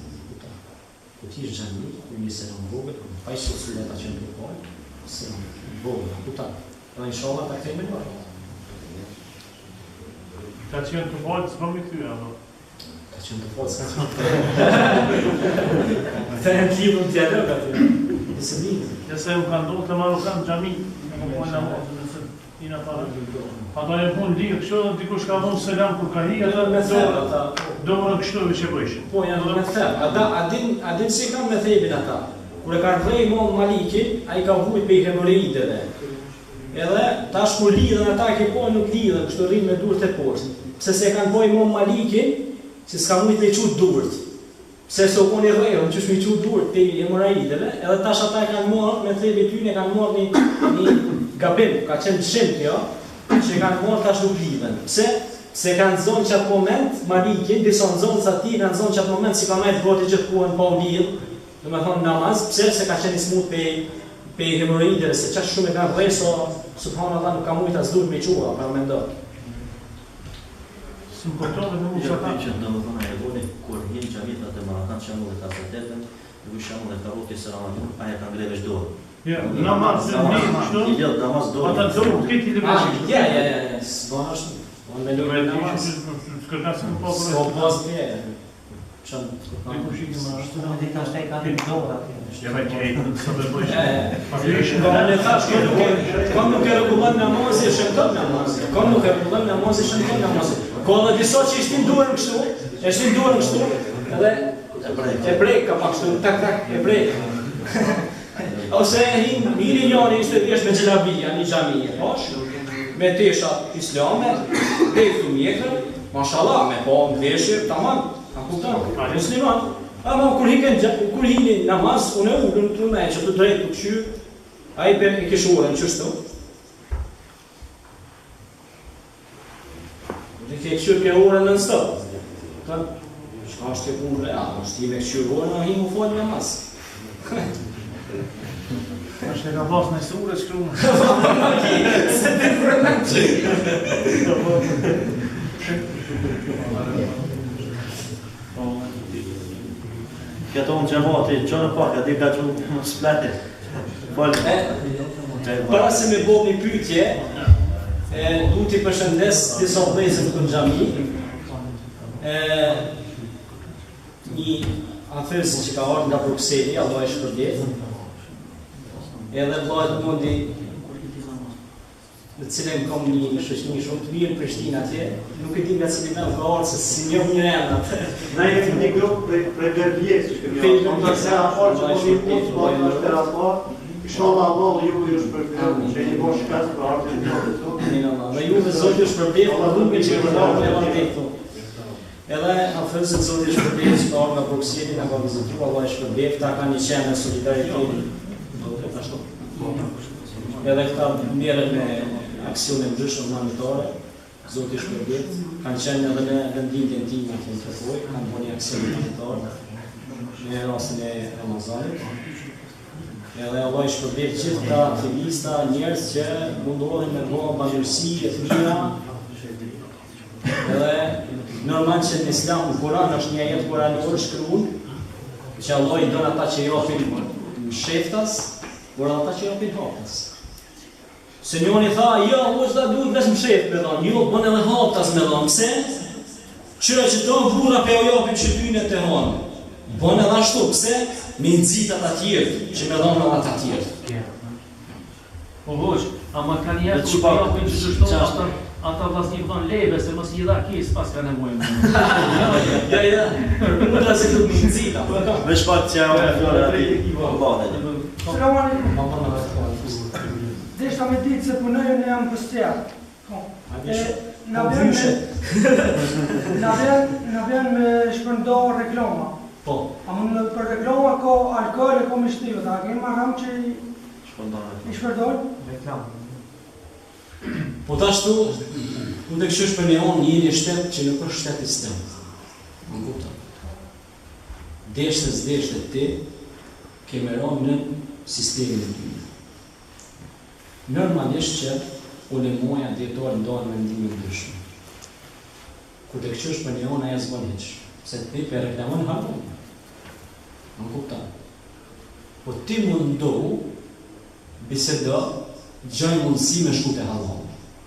Ku t'hish xhami, ku një selam vogël, pa i sunet ta qenë të fal, selam vogël, kupton. Dhe inshallah ta kthejnë me lajke. Ka qenë të falë, s'ka mi këtyre, apo? Ka qenë të fal, s'ka Këta e në libën të dialog aty. Nëse një. Nëse u ka ndohë të Marokan në gjami, me më pojnë namazën, nëse ina para. Ato e punë ligë, kështu dhe dikush ka dhonë selam kur ka hi, Edhe me thërë ata. do më në kështu që bëjshin. Po, janë me thërë. A din si kam me thebin ata. Kure ka rrëj Imam Maliki, a i ka vujt pe i hemoreideve. Edhe tash kur lidhen ata ke po nuk lidhen, kështu rrinë me durët e poshtë. Pse se kanë po Imam Maliki, si s'ka mujt me qut durët. Pse se u koni rrejën, që shmi qut durët pe i hemoreideve, edhe tash ata e kanë marrë me thebin tyne, kanë marrë një gabim, ka qenë shimt, jo, që kanë marrë tash nuk lidhen. Pse? Se kanë zonë qatë moment, Malikin, disa në zonë sa ti, kanë zonë qatë moment si ka majtë goti gjithë kuën pa u lidhë, dhe me thonë namaz, pse se ka qenë i smut pe hemoroideve, se qatë shumë e kanë dhej, so subhanallah nuk ka mujtë as dur me qua, pra me ndohë. Së më përtonë dhe më Jo, shaka. që në më thona e voni, kur hinë gjamit atë Marokan shamu dhe të asetetën, nuk shamu dhe të roti së ramatur, aja ka ngre veç dorë. Ja, namaz, në një, I kështu, ljot namaz dorë. ata dorë të këtë i dhe veqin. Ja, s'bo është, on me lukë namaz. S'kërna se më po S'ko përre. pos bje, qënë, Dikush i kemë ashtu. Ja, Ja, që e së dhe bëjshin. Ka në thash, kom nuk e rregullon namazi, shënton namazi. Kom nuk e rregullon namazi, shënton namazi. Ka dhe disa që ishtin duar në kështu, ishtin duar në kështu, edhe e brek ka pak kështu, tak, e brek. Ose hini njëri ishte thjesht me xhelabia, një xhamie, posh, me tesha islame, dhejtu mjekër, mashallah, me po në veshje, tamam, a kupton, musliman. Ama kur hini namaz, unë e ullën të me që të drejtë të këshy, a i për i këshurën qështu. Dhe ke këshur ke orën në stëpë. Shka është ke punë real, është ti me këshur orën, a hi mu folë namaz. është e Pas në surë shkruan. Se të përmendje. Këto unë gjemati, qënë pak, ati ka që spleti. Para se me bo një pyetje, du t'i përshëndes disa vëllezër këtu në xhami. Një afërs që ka ardhur nga Brukseli, Allah e shpërblet. Edhe vllajt mundi në cilën kam një shoqëni shumë të mirë në Prishtinë atje, nuk e di nga cilin ka ardhur se si njoh një ren atë. Na jemi një grup për gërbjes që kemi ardhur. Në se apo që po një punë, po një shperator, inshallah Allah ju shpërblet, që një bosh kas për ardhën e këtu. Dhe juve Zoti ju shpërblet, po duke që të ardhur në vend këtu. Edhe afërsat Zoti ju shpërblet që ka ardhur nga Brukseli, nga vizituar, Allah e shpërblet, ta kanë një qenë solidariteti. Edhe këta merren me aksione ndryshme humanitare, Zoti shpërblet, kanë qenë edhe në vendindjen time atje në Tërpoj, kanë bërë një aksion humanitar në rastin e Ramazanit. Edhe Allah i shpërblet gjithë këta aktivista, njerëz që mundohen me bërë banorësi e të mira. Edhe normal që në Islam, në Kur'an është një ajet kuranor shkruar që Allah i don ata që japin sheftas, por ata që japin haptas. Se njëri tha, ja, hoxha duhet vetëm shef me dhon, jo, bën edhe haptas me dhon. Pse? Qyra që to burra pe u japin çytynet e hon. Bën edhe ashtu, pse? Me nxit ata të tjerë, që me dhon ata të tjerë. Po hoq, ama kanë njerëz që japin çështën ata vllaznik von leve se mos i dha kis pas ka nevojë. Ja, nuk ka se të më nxita. Veç pak që janë e fjore ati, Allahet. Selam aleikum. Deshta me ditë se punojnë në jam pëstjar. Na vjen me shpërndar reklama. Po. A mund për reklama ka alkohol e komishtive, a kemi marram që i shpërdor? reklam. Po tashtu, unë të këshush për një onë një shtet që nuk është shtet islam. Më kupton. Deshte ti, kemeron në sistemin e ty. Normalisht që ulemoja djetarë ndonë me ndime ndryshme. Kur të këshush për një onë aja zbon heq, se ti për reklamon haram. Më kupton. Po ti mundohu, bisedo, gjaj mundësi me shku të halal.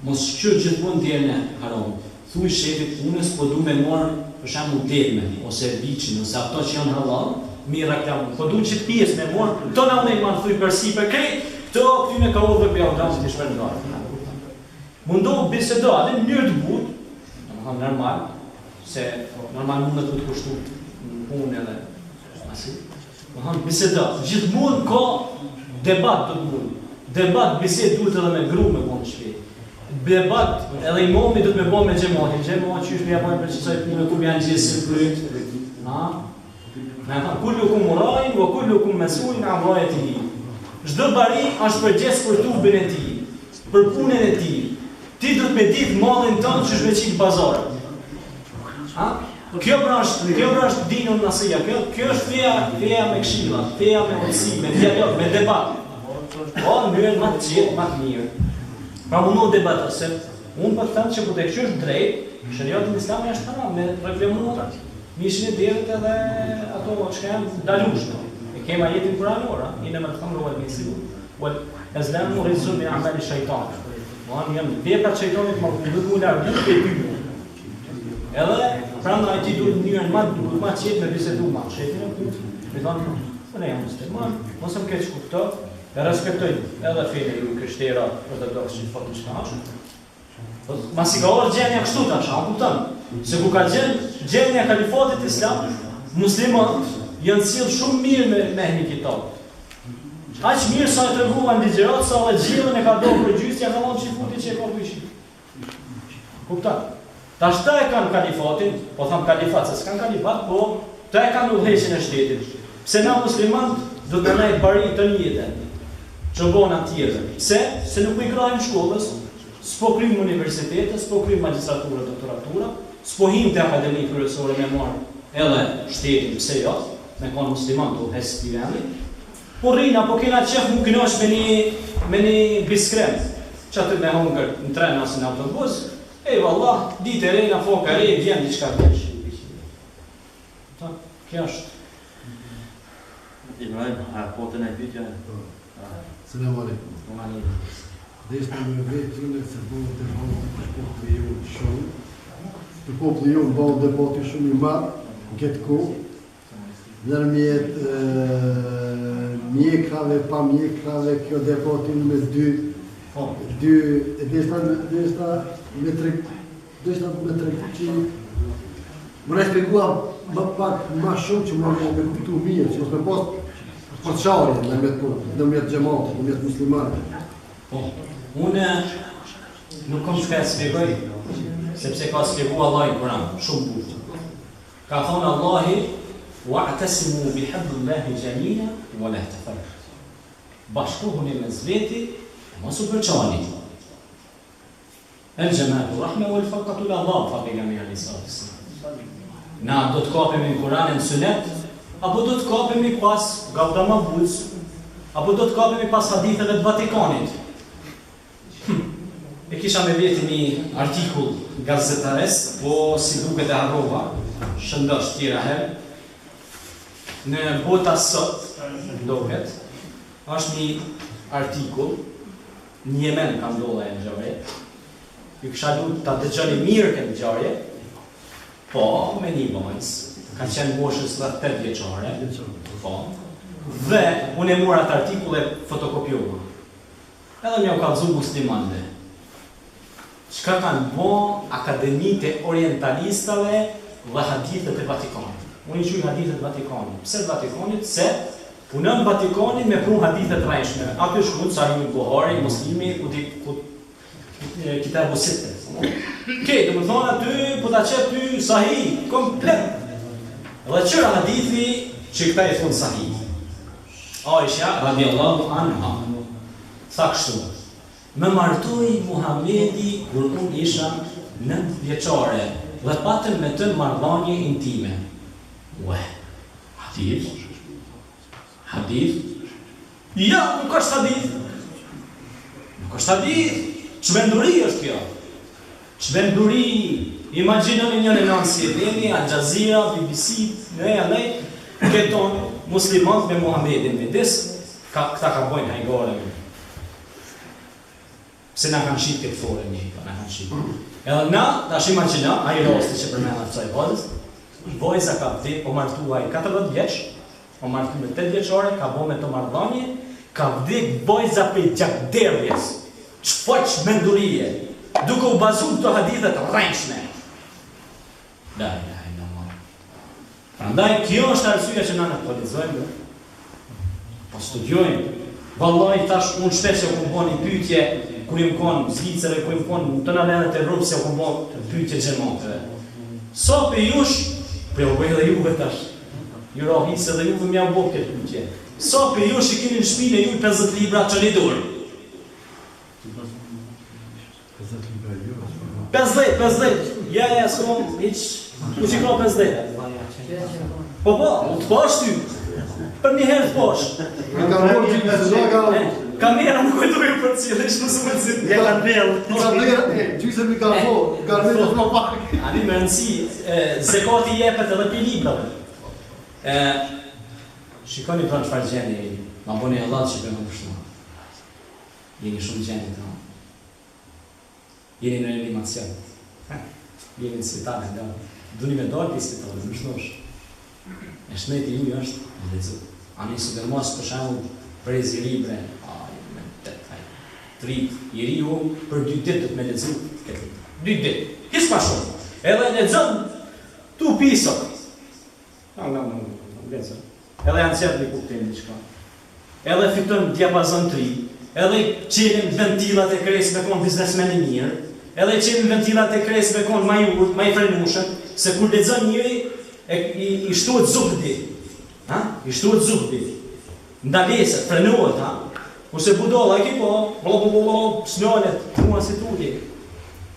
Mos shqyr gjithmonë djerën e haram. Thuj shefit punës, po du me marë për shembull delmen, ose biçin, ose ato që janë halal, mi reklam. Po du që të pjesë me marë, këto në unë e marë thuj përsi për krejt, këto këtyne ka udhë për javë që të shpërndarë. Mundohu bisedo, adhe në njërë të butë, normal, se normal mund të të kushtu në punë edhe asi. Bisedo, gjithmonë ka debat të bunë. Debat, biset duhet edhe me gru me bo në shpejt. Debat, edhe imami duhet me bo me gjemati. Gjemati që është me japojnë për qësaj punë, ku janë gjithë si kryt. Kullu kum rajnë, vo kullu kum mesuin, a vrajet i hi. Çdo bari është përgjes për tubin e ti, për punën e ti. Ti duhet me ditë mallin tonë që është me qitë bazarët. Kjo pra është dinun nasia, kjo është feja me këshilla, feja me udhësi, me dialog, me debat. Po, në mënyrën më të qetë, më të mirë. Pra mundu debatë, se unë për të thënë që kur të këshysh drejt, shariati islami është haram, me reglemuar mishin e derët edhe ato që janë dalushme. E kema jetin kuranora, inë me të thëmë ruaj me sigur. Eslamu rizun me amali shajtan. Jam vepra të shajtanit më duhet mu largu për ty mu. Edhe, prandaj ti duhet njërën ma qetë me bisedu ma. Shetin e këtë, me thonë, ne jam musliman, mos më keq kupto, e respektoj edhe fejnë ju kështera ortodoks që fatë në shka ashtë. Masi ka orë gjenja kështu të ashtë, kupton? Se ku ka gjenja kalifatit islam, muslimat janë cilë shumë mirë me hni kitab. Aq mirë sa e të rëvuan ligjerat, sa dhe gjillën e ka do për gjystja, ka thonë që i futi që e ka përshim. Kupton? Ta shta e kanë kalifatin, po thamë kalifat, se s'kanë kalifat, po ta e kanë udhëheqjen e shtetit. Pse na muslimat do të nejtë bari të njëte, që bona tjere. Pse? Se nuk i krajmë shkollës, s'po krymë universitetet, s'po krymë magistratura, doktoratura, s'po him të akademi kryesore me marë edhe shtetin, pse jo, me konë musliman të udhëheqës të vendit. Po rrina, po kena qef mu kënosh me një biskrem, që aty me hongër në tren asë në autobus, vallah, ditë e rejna, foka rej, vjen diçka kesh. Kjo është. Ibrahim, po të ne pytja? Selam aleikum. Dhe ishte me vetë në se bëllë të bëllë të populli ju shumë. Të populli ju në bëllë debati shumë i marë në këtë kohë. Nërmjet mjekrave, pa mjekrave, kjo debatin me dy, deshta me trekti që më respektua më pak ma shumë që më kuptu mirë, që më pas përçarje në mjetë gjematë, në mjetë muslimarë. Unë nuk kom shka e spjegoj, sepse ka spjegu Allah i Kuran, shumë butë. Ka thonë Allahi, wa'tasimu bihablillahi jami'an wa la tafarraqu. Bashkohuni me zveti, mos u përçani. El jama'atu rahme wal faqatu Allah, fa pejgamberi alayhis salam. Na do të kapemi në Kur'anin sunet, apo do të kapemi pas Gabdama Buc, apo do të kapemi pas haditheve të Vatikanit. E kisha me veti një artikull gazetares, po si duket e harrova, shëndosh tjera herë, në bota sot, ndoket, është një artikull, në Jemen ka ndolla e ngjarje, ju kisha duhet ta dëgjoni mirë këtë ngjarje, po me një vajzë, ka qenë moshës rreth 8 vjeçare, po, dhe unë e mora atë artikull e fotokopjova. Edhe më u kallëzu muslimanëve. Çka kanë bo akademitë orientalistave dhe hadithet e Vatikanit. Unë i quj hadithet Vatikanit. Pse të Vatikanit? Se punën Vatikanit me pru hadithet rrejshme. Aty shkruan Sahih Buhari, Muslimi, Kitabu Sitte. Okej, do të thonë aty po ta çet ty Sahih komplet. Dhe çera hadithi që këta i thonë Sahih. Aisha radiallahu anha tha kështu: më martoi Muhamedi kur unë isha 9 vjeçare dhe patëm me të marrëdhënie intime. Ue, hadith? Hadith? Ja, nuk është hadith. Nuk është hadith. Çmenduri është kjo. Çmenduri. Imagjinoni një në CNN, Al Jazeera, BBC, ne, këton muslimanët me Muhamedin me dis, këta ka bojnë hajgore. Se na kanë shqit këtë fore një, na kanë shqit. Edhe na, tash imagjina, ai rosti që përmena të qaj bodës, vojza ka vdek, po martua i 14 vjeç, po martu me 8 vjeçore, ka bo me të marrëdhënie, ka vdek vojza për gjakderjes, çfoq mendurije, duke u bazuar të hadithet rrejshme. La ilaha illallah. Prandaj kjo është arsyeja që na politizojmë. Po studiojmë. Vallahi tash unë shpesh e kom bënë pyetje kur im kon Zvicrë, kur im kon tonalet e Rusë, kom bënë pyetje xhamatëve. Sa për jush, për u bëjë dhe juve tash. Ju rohisë edhe juve m'ja bëhë këtë pyetje. Sa për jush i keni në shpinë e ju 50 libra që një dur? 50. Ja, s'kom, hiq, u që ka 50. Po, të pash ty. Për një herë të pash. Kamera nuk e dojë për cilë, ishë nësë më cilë. Ja kanë bellë. Gjysë mi ka po, kanë bellë të pak. Ani më rëndësi, zekati jepet edhe për librave. Shikoni pra në çfarë gjeni jeni. Ma boni Allah që për më përshma. Jeni shumë gjeni të në. Jeni në reanimacion. Jeni në spitale, nga. Duni me dojë për spitale, më shnosh. E shmeti ju është në lezu. Ani së dërmos për shamu për e zilibre. Trit, i riu për 2 ditët me lezu. 2 ditë. Kisë pa shumë. Edhe lezën, tu pisok. Lezën. Edhe janë qëtë një kuptim një qka. Edhe fitën diapazon 3. Edhe qenin ventilat e kresë me konë biznesmen i mirë. Edhe qenin ventilat e kresë me konë ma i frenushën. Se kur lezën njëri, i shtuat zuhdi. I shtuat zuhdi. Ndalesët, frenohet, kurse budolla ki po, snjolet, mua si tuti.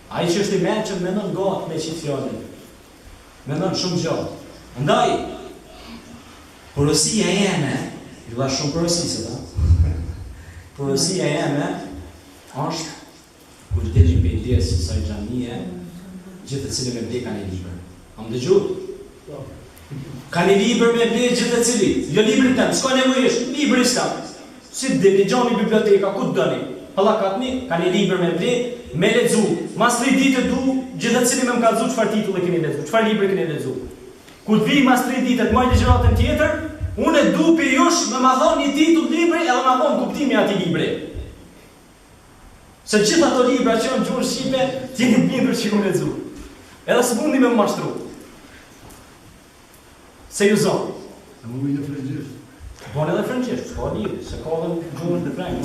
A i që është i menqëm, menon gatë me qitë fjallin. Menon shumë gjatë. Ndaj, porosia jene, Filla shumë porosisë, ta. Porosia jeme është kur dini për idesë që sa i xhamie, gjithë të cilë me ble kanë i libër. A më dëgjut? Kanë i libër me ble gjithë të cilit. Jo librin tëmë, s'ka nevojisht, libri s'kam. Si të dhe gjoni biblioteka, ku të dëni? Hallakatni, kanë i libër me ble, me lexu. Mas 3 ditë du, gjithë të cili me më kallëzu çfarë titull e keni lexu, çfarë libri keni lexu. Kur të vi mas 3 ditë të marrë ligjëratën tjetër, unë du për jush me ma thonë një titull libri edhe ma thonë kuptimi ati libri. Se gjithë ato libra që në gjuhën shqipe, t'jeni bindur që ju lexu. Edhe së mundi me më mashtru. Se ju zonë. E më një frëngjisht. Bon edhe frëngjisht, s'ka libri, se ka dhe gjuhën të frëngjë.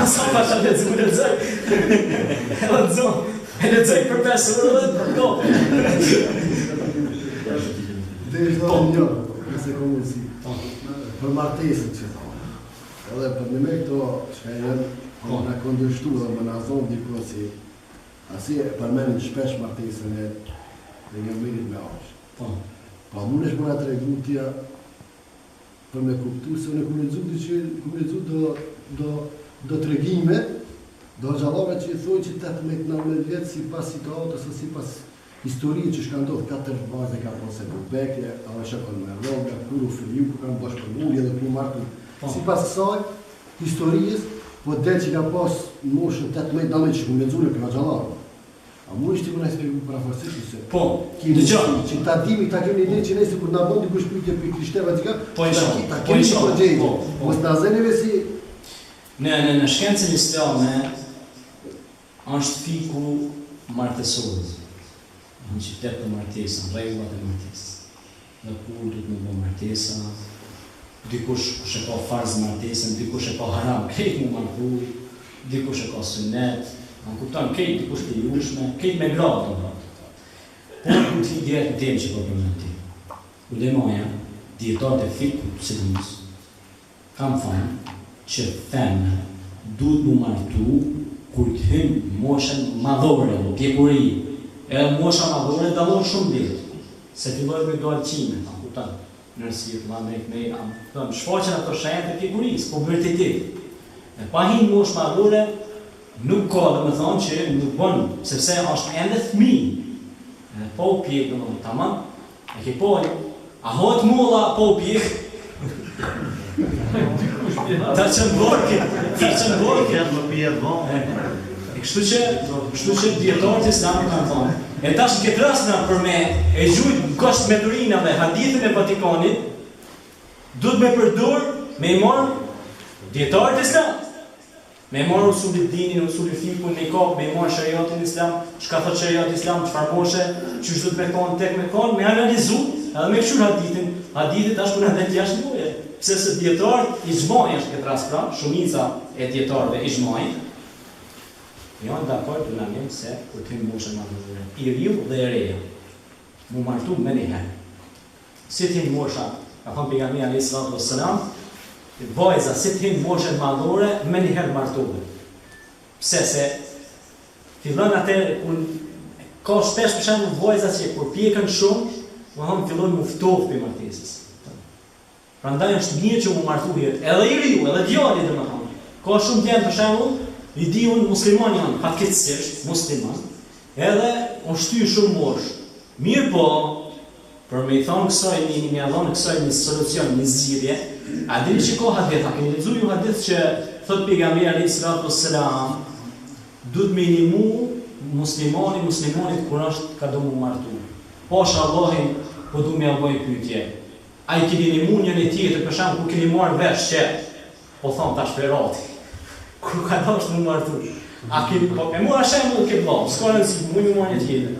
Asa pa që lexu, lexoj. Edhe të zonë. E lexoj për 5 orë dhe për do. Dhe ishtë dhe një, nëse komunësi. Për martesën që thonë. Edhe për në me këto që jenë, në këndështu dhe më nazon diko si asi përmenin shpesh martesën e një mirit me ashtë. Pa mu nesh më nga të regutja për me kuptu se unë e ku lezu do të regjime, do gjallove që i thoi që 18-19 vjetë si pas situatës ose si pas historie që shka ndodhë 4 baze ka po se Bubekje, apo shakon me Roga, Kuru, Filiu, ku kanë bashkë për Murje dhe ku martu. Si pas kësaj, historijës, po del që ka pas moshën 18-19 që ku me dzune për nga gjallave. A mu ishte ku nga spjegu për afarësit se... Po, dëgjoj. Që ta dimi, ta kemi një që nëjse kur nga bondi ku shpytje për krishteva që ka, po i shumë, ta kemi një progjejtë. Mos të azeneve si... Në shkencën islame, është fiku martesorës. Në qytet të martesën, rregullat e martesës. Në kur du të më bo martesa, dikush e ka farz martesën, dikush e ka haram, krejt mu martu, dikush e ka sunet, në kupton, krejt dikush të jushme, krejt me gradë të gradë. Por ku të direkt në temë që po përmenti. Ulemoja, dietarët e fikut të sëllimës, kam thënë që femne duhet mu martu kur të hymë moshën madhore, pjekuri. Edhe mosha madhore dallon shumë ditë. Se fillojnë me doalqime, ta kupton. Nërësit, me shfaqen ato shenjat e pjekurisë, po vërtetit. E pa hinë moshë madhore, nuk ka dhe me thonë që nuk bënë, sepse është ende fëmijë. Edhe po u pjekë, dhe më tamam, e ke pojë, a hojtë mulla po u pjekë. Ta që në borke, Kështu që dietarët islamë kanë thonë. E tash në këtë rast për me e gjujt gosht me durinave hadithën e Vatikanit, duhet me përdur me i marë dietarët islam. Me i marë usulit dinin, usulit fikun, me i kap, me i marë shariatin islam, çka thot shariat islam, çfarë moshe, çysh duhet me konë, tek me konë, me analizu, edhe me këshur hadithin. Hadithi tash kur edhe t'jash loje. Pse se dietarët ixhmai është këtë rast pra, shumica e dietarëve ixhmai. Janë dakord unanime se kur të hyjë moshën madhore, i riu dhe e reja, mu martu me njëherë. Si të hyjë mosha, ka thonë pejgamberi alayhis salatu wassalam, vajza si të hyjë moshën madhore me njëherë martuve. Pse se fillon atë kur ka shpesh për shembull vajza që kur pjekën shumë, domethënë fillojnë mu ftoftë për martesës. Prandaj është mirë që mu martuhet edhe i riu, edhe djali domethënë. Ka shumë djem për shembull i diun musliman janë, fatkeqësisht musliman, edhe unë shtyj shumë mosh. Mirë po, për me i thonë kësaj një mjallon kësaj një solucion, një zgjidhje, a dini që ka hadith, a keni lexuar ju hadith që thot pejgamberi alayhis salatu wassalam, duhet me inimu muslimanit kur është ka do mu martu. Pasha Allahin, po du me avoj pyetje. A i keni inimu njën e tjetër, për shembull ku keni marrë vesh që, po thonë tash perati. Kur ka dash mu martu. A keni, po, e mora shembull ke vllau, s'ka rëndësi, mu një marrë një tjetër.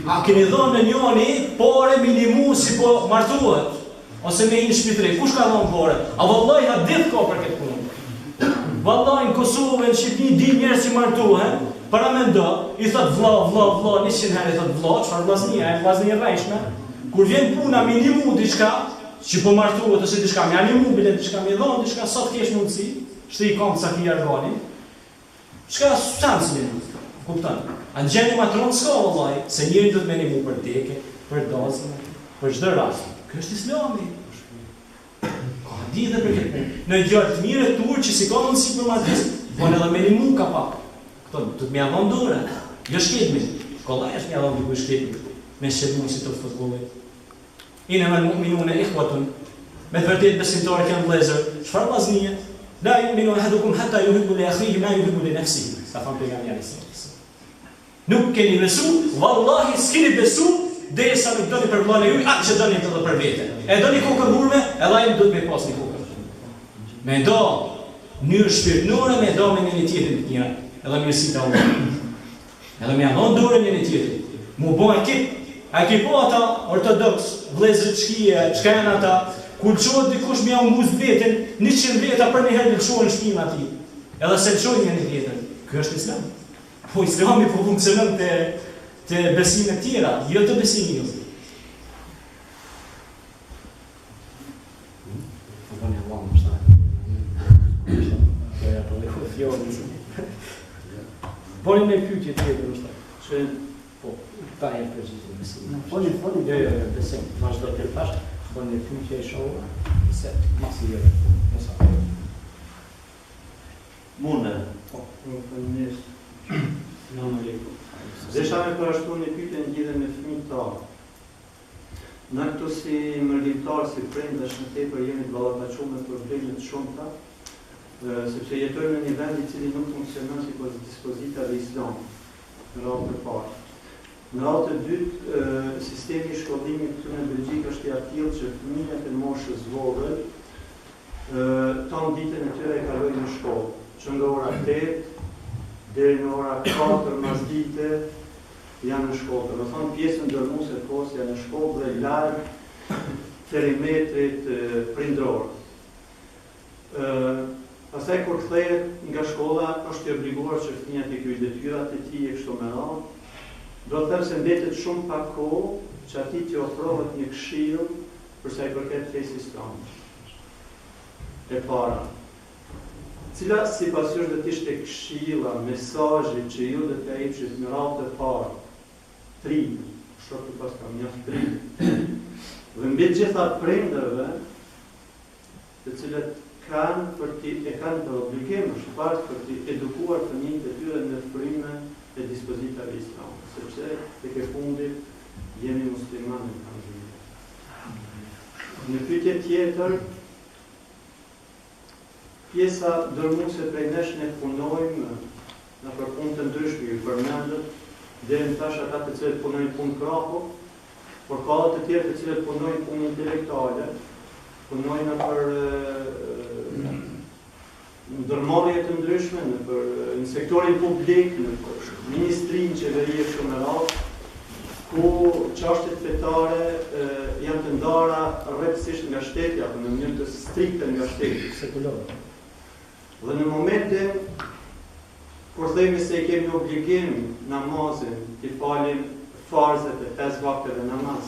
A keni dhënë në njëri pore minimu si po martuhet, ose me një shpitri, kush ka dhënë pore? A vallai hadith ka për këtë punë. Vallai në Kosovë, në Shqipni, di njerëz që martuhen, para mendo, i thot vllau, 100 herë i thot vllau, çfarë vllaznia, e vllazni e rreshme. Kur vjen puna minimu diçka, që po martuhet ose diçka me animu, bile diçka me dhënë, diçka sot kesh mundësi. Shtë i kam sa ki jargoni, shka substancë një, kuptan. A në gjeni matronë s'ka vëllaj, se njëri dhëtë me një mu për teke, për dozën, për çdo rast. Kjo është Islami. Ka hadithe për këtë. Në gjallë të mire turë që si ka mundësi për marrëdhënie, po edhe me limu ka pak. Këto do të më javon dorë. Jo shketmi. Kollaj është më javon dikush shketmi. Me shërbim si të futbollit. Innamal mu'minuna ikhwatun. Me të vërtetë besimtarët janë vëllezër. Çfarë vllaznie? La yu'minu ahadukum hatta yuhibbu li akhihi ma yuhibbu li nafsihi. Sa thon pejgamberi sallallahu. Nuk keni besu, vallahi s'keni besu, derisa nuk doni për vllahën e juaj atë që doni edhe për vete. E doni kokën burme, edhe ai do të më pas një kokë. Me do mënyrë shpirtërore, me do me një tjetrin të mirë, edhe mirësi të Allahut. Edhe me anon dorën një tjetrit. Mu bën kit, a ke po ata ortodoks, vëllezër shkije, çka janë ata? Kur çohet dikush më u mbus veten, 100 veta për një herë lëshuan në shtëpinë atij. Edhe se lëshojnë një tjetër. Ky është Islam. Po Islami po funksionon te besime të tjera, jo të besimit. Boni me pyetje tjetër është. Që po, ta e përgjigje besim. Foni. Jo, besim. Vazhdo të thash, boni me pyetje e shohur se mos i jep. Mune. Po, faleminderit. Selam aleikum. Desha me përshtu një pyetje në lidhje me fëmijët tanë. Na këtu si mërgjimtarë, si prindësh në tepër jemi të ballafaqur me probleme të shumta, sepse jetojmë në një vend i cili nuk funksionon si dispozita dhe Islam, në radhë të parë. Në radhë të dytë, sistemi i shkollimit këtu në Belgjikë është i atill që fëmijët e moshës vogël tonë ditën e tyre e kalojnë në shkollë, që nga ora 8 deri në ora 4 masdite janë në shkollë. Do thonë pjesën dërmuese të kohës janë në shkollë dhe larg perimetrit prindror. Pastaj kur kthehet nga shkolla është i obliguar që fëmia të kryejë detyrat e tij e kështu me radhë. Do të them se mbetet shumë pak kohë që atij t'i ofrohet një këshill për sa i përket fesë islame. E para, cila sipas jush do të ishte këshilla, mesazhi që ju do t'ia jepshit në radhë të parë? 3, shoh të pas kam mjaft 3. Dhe mbi gjitha prindërve, të cilët kanë për obligim është fakt për të edukuar fëmijët e tyre në frymën e dispozitave islame, sepse tek e fundit jemi muslimanë në Angli. Në pyetje tjetër, pjesa dërmuese prej nesh ne punojmë në për punë të ndryshme, ju përmendët, deri në tash ata të cilët punojnë punë krahu, por ka të tjerë të cilët punojnë punë intelektuale, punojnë për ndërmarrje të ndryshme, në sektorin publik, në ministrinë, qeveri e kështu me radhë, ku çështjet fetare janë të ndara rreptësisht nga shteti apo në mënyrë të strikte nga shteti sekular. Dhe në momentin kur themi se kemi obligim namazin të falim farzet e 5 vakteve namaz,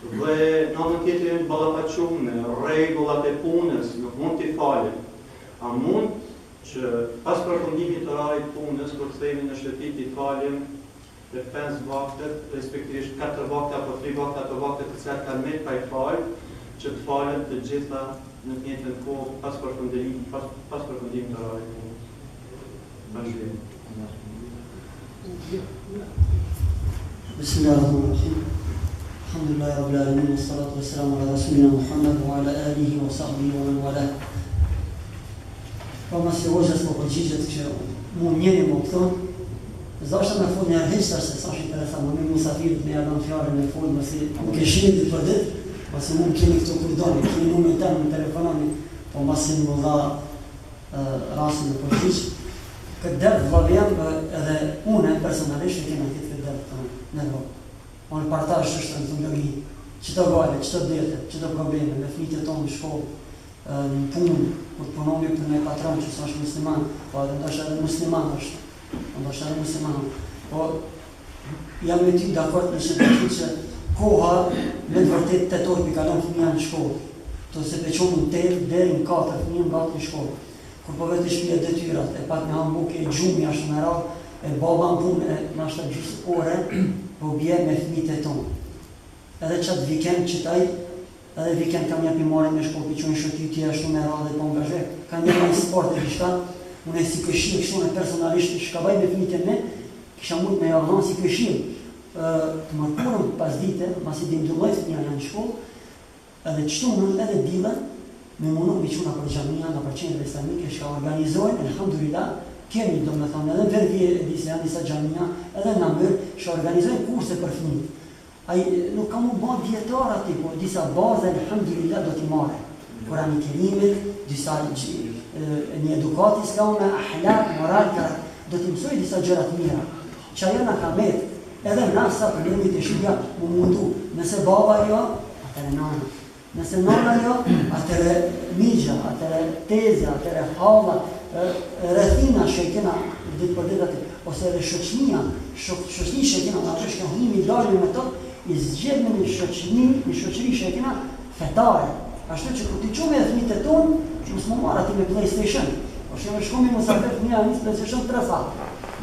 dhe në anën tjetër jemi ballafaqur me rregullat e punës, nuk mund t'i falim. A mund që pas përfundimit të orarit punës, kur themi në shtëpi t'i falim dhe 5 vaktet, respektivisht 4 vakte apo 3 vakte, ato vakte të cilat kanë me pa i falë, që të falen të gjitha në të njëjtën kohë pas përfundimit të orarit punës. Vazhdim. Bismillahirrahmanirrahim. Alhamdulillahi rabbil alamin, wassalatu wassalamu ala rasulina Muhammad wa ala alihi wa sahbihi wa man wala. Pa mas i hoxhës po përgjigjet që mu njëri më këton, zashta me fol një arhistar se sa është interesant, më me musafirit me jadan fjarën me fol, mësi nuk e shirin të për dit, mësi mu kemi këto kurdoni, kemi mu me temë në telefonami, po mësi më dha rasin e përgjigj. Këtë dërë vlavjen edhe une personalisht e kena këtë dërë të në Evropë. Unë partash është në të ndërgi, qëto gale, qëto dete, qëto probleme, me fmitë tonë në shkollë, në punë, kur punomi për me patron që së është musliman, po edhe ndashtë edhe musliman është, po jam me ty dakord në shëndërti që koha me të vërtet 8 orë për kalon fëmija në shkollë, të se peqonë në 8 deri në 4 fëmija në gatë në shkollë. Kur po vetë shpija detyrat, e pak në hambuke, e gjumi ashtë në ra, e baba në punë, e në ashtë të gjusë ore, po bje me fëmijët e tonë. Edhe qatë vikend që taj, edhe vikend kam japi marrë me shkollë, për qojnë shëtitje, ashtu me radhe, po angazhe, kanë një një sport e kishta, unë si këshim, kështu në personalisht, shkabaj me fëmijët e me, kisha mujt me javëdhan si këshim, të mërkurëm pas dite, masi dhe mdullojt një janë shkollë, edhe qëtu mund edhe dilën, me mundu me quna për gjamia, nga për qenëve islamike, shka organizojnë, alhamdulillah, kemi do me thonë, edhe në vervi e disa gjamia, edhe në mërë, shka organizojnë kurse për fëmijët. Nuk kam u bën djetar ati, po disa baze, alhamdulillah, do t'i marre. Kurani Kerimit, disa një edukati s'ka me ahlak, moral, do t'i mësoj disa gjërat mira. Që ajo në kamet, edhe nasa për njëmi të shqipja mu mundu. Nëse baba jo, atëre nana. Nëse nana jo, atëre migja, atëre tezja, atëre halla, rëthina që e kena ditë për ditë ati, ose edhe shoqnia që e kena, nga që shka himi dalë me të, i zgjedhme një shoqëri që e kena fetare. Ashtu që kur t'i qume e fëmijët e tonë, që mësë më marë ati me PlayStation. O që me shkomi më safet fëmija njës PlayStation 3 sat.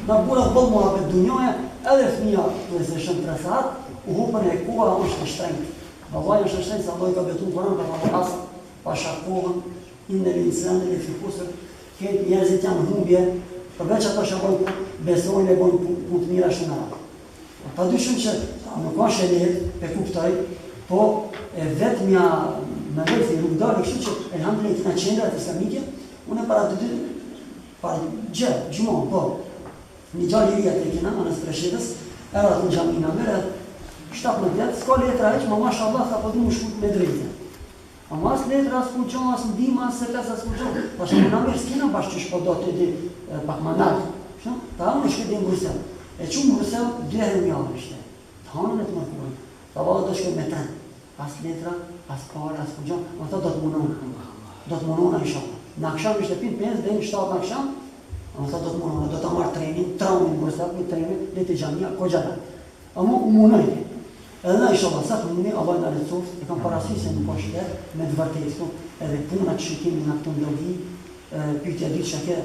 Në burat bëllë mua për dunjoja, edhe fëmija PlayStation 3 sat, u hupën e kuva është në shtrengtë. Vallaj është në shtrengtë, sa dojë ka betu në Koran, ka më asë, pa shakohën, inë në linsën, në fikusër, këtë njerëzit janë humbje, përveç ato që bojnë besojnë e bojnë punë të mira shumë në ratë. Pa dyshim që nuk është e lehtë, pe kuptoj, po vetëmja me vetë i rrugdari, kështu që elhamdulillah kina qendrat islamike, unë para të dy, para gjumon, po, një gjallë i rria të kina, anës preshetës, erat në gjamina mërë, 17 vjetë, s'ka letra eq, ma mashallah, sa po du më shkut me drejtë. A mas letra s'ku qonë, as ndima, as se pesa s'ku qonë. Pa që në mërë s'kina bashkë që shpo do të di pak manat. Ta unë shkët në Brusel. E që në Brusel, 2 herë një avë ishte. Ta hanën e të mërkurën. Ta valë do shkët me trenë. As letra, as pare, as ku qonë. Ma ta do të munonë. Do të munonë në shala. Në aksham ishte pin 5, dhe në 7 në aksham. Ma ta do të munonë. Do të marrë trenin, traumin në Brusel, një trenin, dhe të gjamia, ko gjatë. A mu munojnë. Edhe na inshallah sa të mundi, Allah në lecoft, e kam parasysh se nuk po shter, me të vërtetë, edhe puna që kemi në këtë ndërgi, pyetja ditë që ke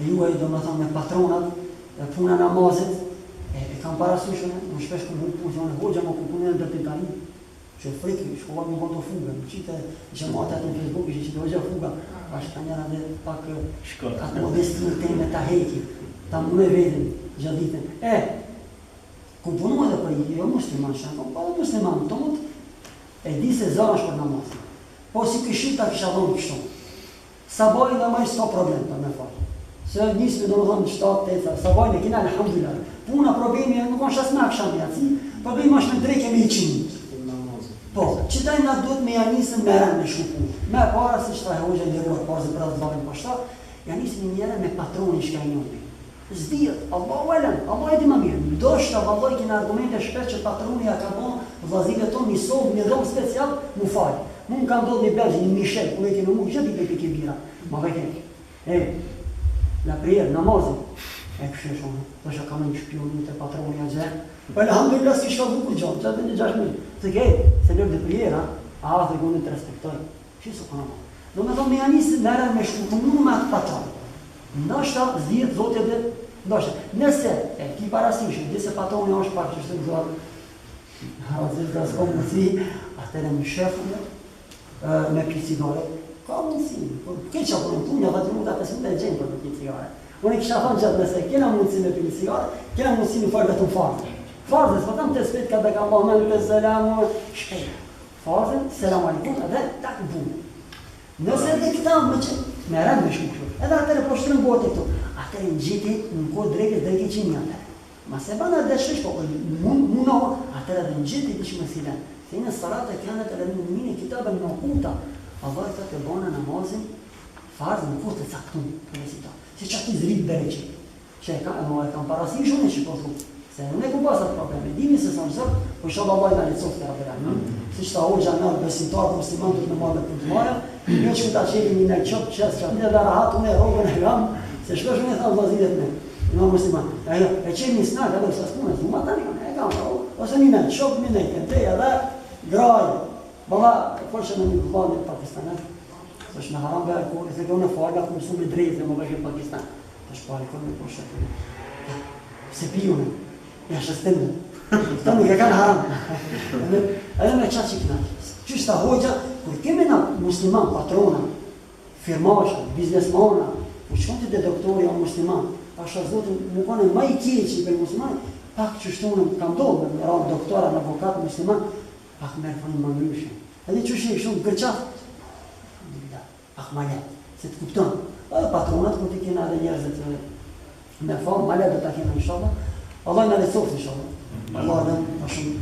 juaj do më thonë me patronat, puna namazit, e kam parasysh unë shpesh kur punon hoxha më punon në Titani, që frikë, shkova më vonë fugë, më çite xhamata në Facebook, që do hoxha fuga, pas tani edhe pak shkort. Atë modestin temë ta heqi, ta më vedin gjatë ditën. Ku punu edhe për jo musliman shako, pa dhe musliman të mund, e di se zara është për namazin. Po si këshim ta kisha dhonë kështu. Sabaj dhe maj s'ka problem për me falë. Se nisme do më dhonë 7-8, sabaj në kina alhamdulillah. Puna problemi nuk është asë me aksham jaci, problemi është me drejke me i qinë. Po, qëtaj nga duhet me janisën me rëmë me shkupu. Me para si qëta e hoxha liruar parë zë prazë dhavim pashta, janisën një njëre me patroni shka i njëmi. Zdijet, Allahu elem, Allah e di më mirë. Do shta valloj kina argumente shpesh që patroni ja ka bon vllazive tonë një sovë, një dhomë special, mu falë. Mu më ka ndodhë një belgjë, një Michel, ku e kene mu, gjithë i pe bira. Ma veke, la prierë, namazin. Kështë shumë, do shta ka me një shpioni të patroni a gjë. Po alhamdulillah si shka bukur gjonë, që atë një 6.000. Të kej, se lërë dhe prierë, a dhe gënë të respektoj. Qësë ka nama? Do me thonë me janisë nërën me shku, mu me atë patroni. Ndoshta zhjetë zote dhe, ndoshta, nëse e ki parasishë, dhe se patroni është pak që shtë gëzorë, hazir dhe s'ko mundësi, atëre më shefën, me pi cigare, ka mundësi, ke që apërën punja, dhe të minuta 5 minuta e gjenë për me pi cigare. Unë kisha thonë gjatë nëse, kena mundësi me pi cigare, kena mundësi me farë dhe të farë. Farë, s'po tam të spet ka dhe ka Muhammed të selamu, shkejt. Farë, selam alikum, edhe tak bunë. Nëse edhe këta më që me rëmë me shku kërë, edhe atëre po shtërën bote këtu, atëre në gjiti në kohë drejke që një atëre. Ma se bana dhe shrish, po munohë, atëre dhe në gjiti që më silen. Se në salat e kjanet edhe në mini kitabën në okuta, Allah të të bona namazin, farzë në kohë të caktun, si që ati zrit bereqit, që e kam parasi shumë që po thumë. Se në ku pasat probleme, dimi se sa nësër, po isha babaj në lecov të rabera. Si që ta hoxha në besimtarë musliman të në marrë me punë të marë, jo që ta qeli një në qëpë qësë që atë dhe rahat unë e rogën e ram, se shpesh unë e thamë vazilet me, në musliman. E qeli një snak, edhe kësas punës, mu ma tani, e kam rogë, ose një me qëpë, një nejtë, të edhe grajë. Baba, folë në një bëllë në Pakistan, se është në haram bërë kërë, se kjo në farga, ku mësu me drejtë në më bëshë në Pakistan. Të shpari kërë me poshtë, se pijune. Ja shëstimë, këta nuk e kanë haram. Edhe me qatë që këna. Qështë ta hoxha, kur kemi na musliman, patrona, firmasha, biznesmana, u shkon te doktori o musliman, pasha zotin, më kone ma i keqi për musliman, pak që shtonëm kam do, me ranë doktora, në avokat musliman, pak merë fënë më ndryshme. Edhe që shë shumë gërqaf, pak ma letë, se të kupton. Patronat, ku t'i kena dhe njerëzit me famë, ma letë do t'a kena në shabë, Allah në lecofë në shabë. Allah dhe më shumë.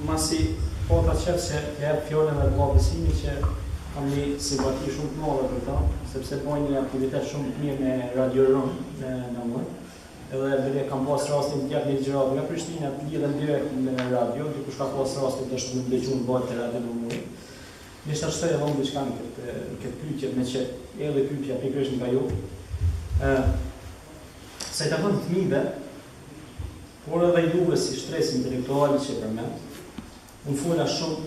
Masi po ta qëtë që jep fjallën e të besimi që kam një simpati shumë të madhe për ta, sepse bojnë një aktivitet shumë të mirë me Radio Rëm në mënë. Edhe bile kam pas rastin të jap një gjërat nga Prishtina të lidhen direkt me radio, dikush ka pas rastin të shkruajë dëgjuar ballë të radio numri. Ne shtoj edhe unë diçka në këtë pyetje me që edhe pyetja pikërisht nga ju. Sa i takon fëmijëve, por edhe juve si stres intelektual që përmend, unë fola shumë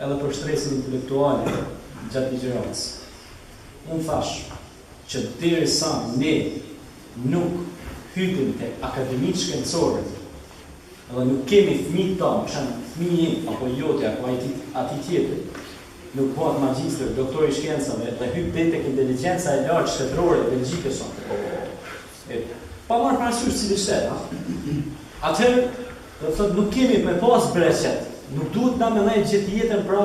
edhe për stresin intelektual gjatë ligjëratës. Unë thash që derisa ne nuk hypim të akademit shkencore, edhe nuk kemi fëmijë tanë, përshembull fëmijë apo jote apo ati tjetër, nuk bëhet magjistër, doktor i shkencave dhe hyp tek inteligjenca e lartë shtetërore e Belgjikës sonë. Pa marrë parasysh cili shtet, atëherë do thotë nuk kemi me pas breqet, nuk duhet na me ndaj gjithë jetën pra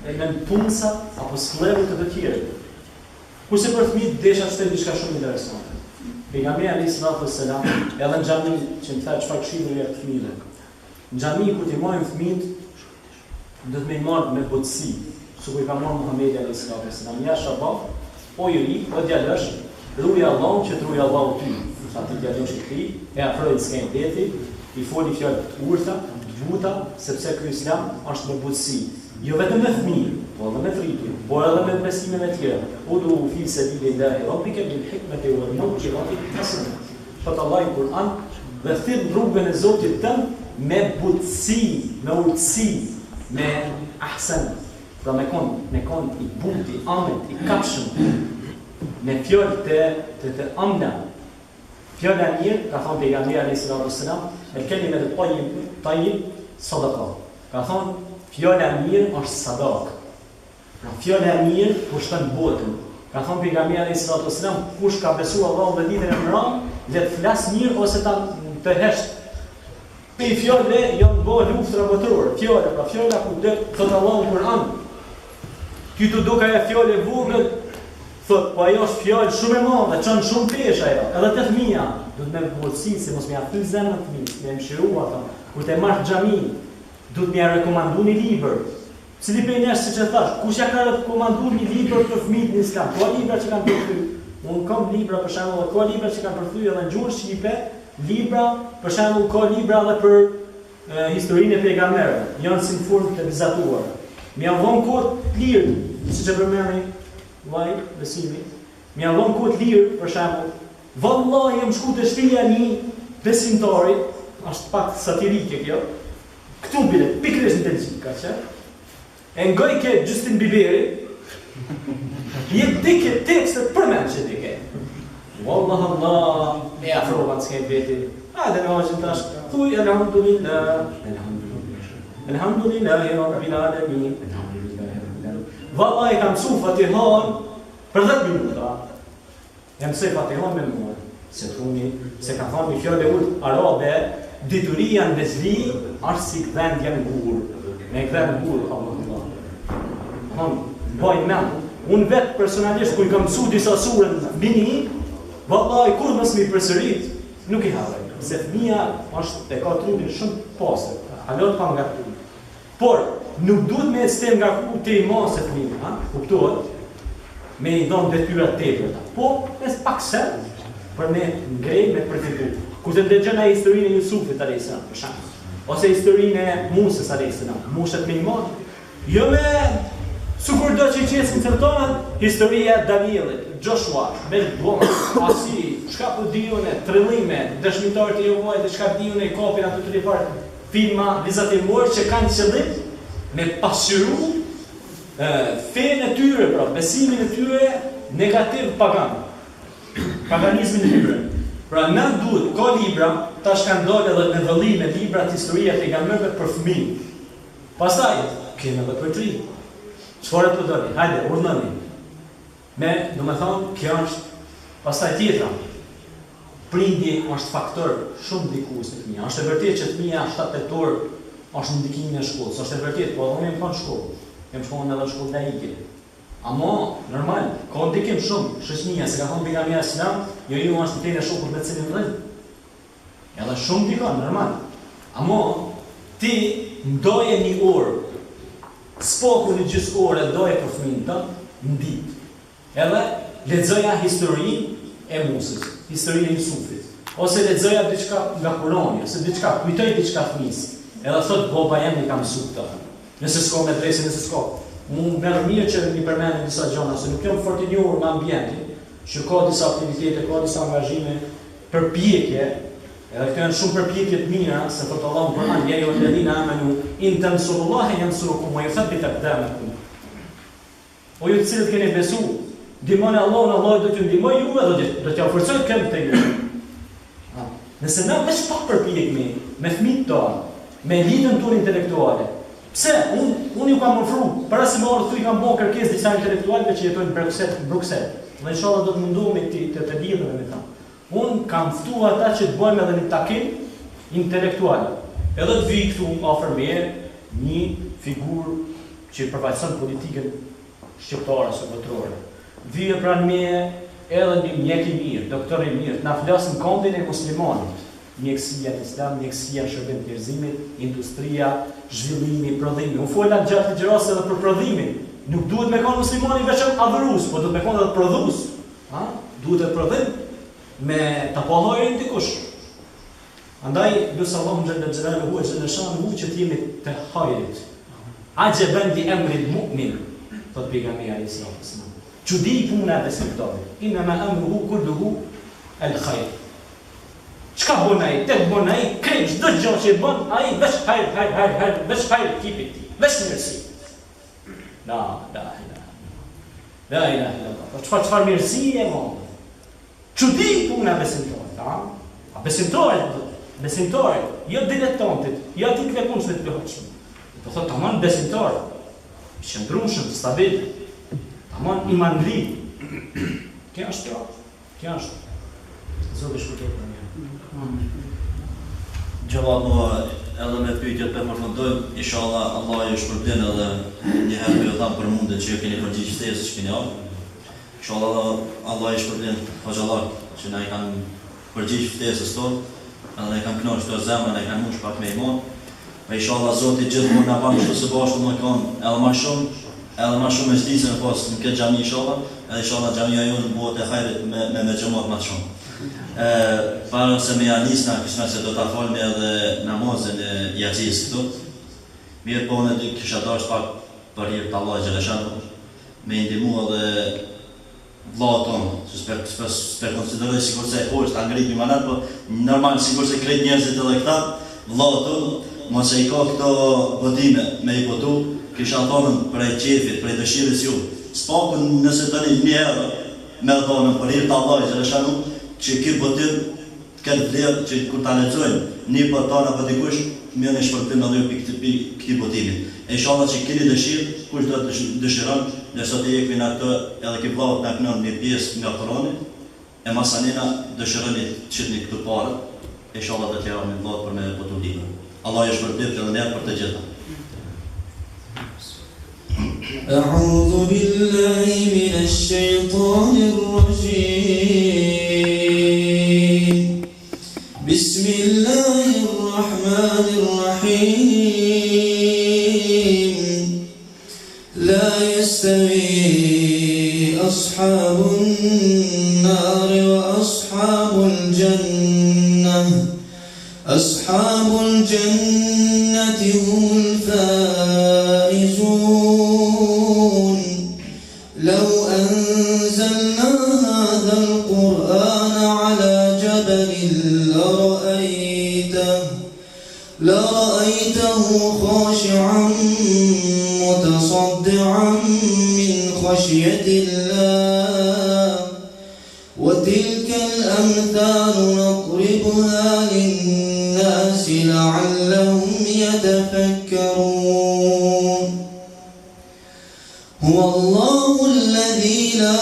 me punësa apo sklerë të tjerë. Kurse për fëmijët desha të shtet diçka shumë interesante. Pejgamberi alayhis salatu wassalam, edhe në xhami që më tha çfarë këshilli jep fëmijëve. Në xhami kur ti marrin fëmijët, do të më marr me butësi, sikur i ka marrë Muhamedi alayhis salatu wassalam. Ja shabab, o juri, o djalosh, ruaj Allahun që ruaj Allahu ty. Sa ti djalosh i kri, e afroi të skën deti, i foli fjalë të urta, të buta, sepse ky Islam është me butësi. Jo vetëm me fëmijë, po edhe me frikë, por edhe me besimin e tjerë. Udu fi sabilillahi rabbika bil hikmati wal maw'izati hasana. Fat Allah i Kur'an dhe thirr rrugën e Zotit tënd me butësi, me urtësi, me ahsan. Pra me kon i butë, i amet, i kapshëm, me fjallë të amna. Fjallë e mirë, ka thonë pejgamberi alayhis salatu wassalam, el kelimet e tayyib sadaqa. Ka thonë fjala e mirë është sadak. Pra fjala e mirë kushton botën. Ka thonë pejgamberi alayhis salatu wassalam, kush ka besuar Allahun dhe ditën e mëron, le të flas mirë ose të hesht. Pe fjalë janë bërë luftra botërore. Fjala, pra fjala ku do thot Allahu në Kur'an. Ti të duka e fjallë e vogël, thot, po ajo është fjallë shumë e madhe, çon shumë pesh ajo. Edhe të fëmija, do të me bërësi, se mos me aty zemën të fëmijës, me mshiru ata. Kur të marrë xhamin, do të më rekomandu një libër. Cili prej nesh siç e thash, kush ja ka rekomanduar një libër për fëmijët në Islam? Po libra që kanë përthyr. Unë kam libra për shembull, ka libra që kanë përthyr edhe në gjuhën shqipe, libra, për shembull ka libra edhe për historinë e pejgamberëve. Janë si në formë të vizatuar. Më janë vënë kohë të lirë, siç e përmendni, vllai besimi. Më janë vënë kohë të lirë, për shembull, vallahi jam shku te shtëpia e një besimtari, është pak satirike kjo. Këtu bile, pikërisht në Belgjikë, ka që? E ngoj ke Justin Bieberi, jep dike tekstet përmend që dike. Wallah Allah, e afrova të s'ke veti. Hajde në haqën tash, thuj alhamdulillah, alhamdulillahi rabbil alamin. Valla e kam mësu Fatihan për 10 minuta. E mësoj Fatihan me mua. Se thuni, se ka thonë një fjallë e urtë arabe, dituria në vezli është si këdhen janë gurë. Me këdhen gurë, Allah. Thonë, bajnë men. Unë vetë personalisht, kur i kam mësu disa surën bini, valla e kur mësë mi përsërit, nuk i havej. Se fëmija është e ka trupin shumë pasër. Halot pa nga trupin. Por, nuk duhet me sistem nga ku te i masë të fëmijë, kuptohet, me i dhonë detyrat tepërta. Po, me pak sen, për me ngrej me përfitu. Kur të ndëgjën e historinë e Jusufit a.s. për shembull, ose historinë e Musës a.s. Mushët me iman, jo me sukur do që i qesë në tërtonën, historia e Danielit, Joshua, Belbon, Asi, shka për dijune, trillime, dëshmitarët e Jehovait, shka dijune i kopin ato të ripartë, filma vizatimor që kanë qëllim me pasqyru fenë e tyre, pra, besimin e tyre negativ pagan. Paganizmin e tyre. Pra, në duhet, ka libra, tash kanë dalë edhe në vëllime libra të historia të pejgamberëve për fëmijë. Pastaj, kemi edhe për 3. Çfarë po doni? Hajde, urdhëni. Do me thonë, kjo është pastaj tjetra. Prindje është faktor shumë ndikues në fëmijë. Është e vërtetë që fëmia 7-8 orë është në ndikimin e shkollës. Është e vërtetë, po unë jam në shkollë. Jam shkollën edhe në shkollë laike. Amo, normal, ka ndikim shumë. Shoqënia, se ka thonë pejgamberi Islam, njeriu është në fenë e shokut me cilin rrin. Edhe shumë ndikon, normal. Amo, ti ndoje një orë, spoku një gjysë orë ndoje për fëmijën tënd në ditë. Edhe lexoja historinë e Musës, historinë e Jusufit. Ose lexoja diçka nga Kurani, ose diçka, kujtoj diçka fëmijës. Edhe thot baba jam i kam mësuar këtë. Nëse s'ka medrese, nëse s'ka. Unë merr mirë që mi përmendin disa gjëra, se nuk jam fort i njohur me ambientin, që ka disa aktivitete, ka disa angazhime, përpjekje. Edhe këto janë shumë përpjekje të mira, se thot Allahu Kur'an, ja ju alladhina amanu in tansurullaha yansurukum wa yuthabbit aqdamakum. O ju të cilët keni besu, ndihmoni Allahun, Allah do t'ju ndihmojë juve dhe do t'ja forcojë këmbë të ju. Nëse na veç pak përpjekemi me fëmijët tonë, me elitën tonë intelektuale. Pse? Unë ju kam ofru, para se më orë thuj kam bo kërkesë disa intelektualve që jetojnë në Bruxelles. Dhe inshallah do të mundohemi të lidhemi me ta. Unë kam ftu ata që të bëjmë edhe një takim intelektual. Edhe të vi këtu afër meje një figurë që përfaqëson politikën shqiptare ose botërore. Vije pranë meje edhe një mjek i mirë, doktor i mirë, na flasin kondin e muslimanit. Mjekësia në islam, mjekësia në shërbim të njerëzimit, industria, zhvillimi, prodhimi. Unë fola gjatë ligjërasë edhe për prodhimin. Nuk duhet me konë muslimani veçan adhurus, po duhet me konë edhe prodhus. Duhet e prodhim me të pohojën dikush. Andaj, lusë Allahum gjellë gjellë hu e gjellë shanë hu që t'jemi të hajrit. Agjeben li emrit mu'min, thot pejgamberi alayhi salatu wasalam. Çudi puna e besimtarit. Inna ma amruhu kulluhu al-khair. Çka bën ai? Tek bën ai, krejt çdo gjë që bën ai veç hajr, veç hajr tipit ti. Veç mirësi. La ilaha illallah. Çfarë mirësi e mo? Çudi puna e besimtarit, a besimtarit, jo diletantit, jo aty të punësit të lehtë. Po thotë tamam besimtar, i qëndrueshëm, stabil, tamam imanli. Kjo është. Zoti shpëtoi për ne. Gjëvat mua edhe me pyetjet për përfundojmë, inshallah Allah ju shpërblen edhe një herë ju tham për mundet që ju keni përgjigj ftesës që keni ardhur. Inshallah Allah ju shpërblen hoxhallar që na i kanë përgjigj ftesës tonë, edhe ne kanë kënaqur çdo zemrën, ne kanë mundsh pak me iman. Me inshallah Zoti gjithmonë na bën kështu së bashku më kanë edhe më shumë me stisën pas në këtë xhami inshallah, edhe inshallah xhamia jonë bëhet e hajrit me xhamat më shumë. Para se me janisna, këshna se do të falme edhe namazin e jacis këtu. Mirë po në dy kisha dash pak për hirë të Allah Gjeleshanu, me indimu edhe vllaut tonë, që s'per konsideroj sikur se e poshtë angrit një manat, po normal sikur se krejt njerëzit edhe këta, vllaut tonë, mos e i ka këto bodime me i botu, kisha thonën prej qefit, prej dëshirës ju. S'pakun nëse të një herë me thonën për hirë të Allah Gjeleshanu, që këtë botim të këtë vlerë që kur ta lexojnë një për tana për dikush, mirë në shpërtim edhe ju për këti botimin. E inshallah që keni dëshirë, kush do të dëshiron, nërsa të jekvi në këtë edhe këtë vllaut në kënon një pjesë nga Kurani, e masanina dëshironi të qitni këtë parë, e inshallah të tjera me vllaut për me botu libër. Allah ju shpërblet edhe ne për të gjitha. أعوذ بالله من الشيطان الرجيم بسم الله الرحمن الرحيم لا يستوي أصحاب النار وأصحاب الجنة أصحاب الجنة هم الفائزون لو أنزلنا هذا القرآن على جبل لرأيته خاشعا متصدعا من خشية الله وتلك الأمثال نضربها للناس لعلهم يتفكرون هو الله الذي لا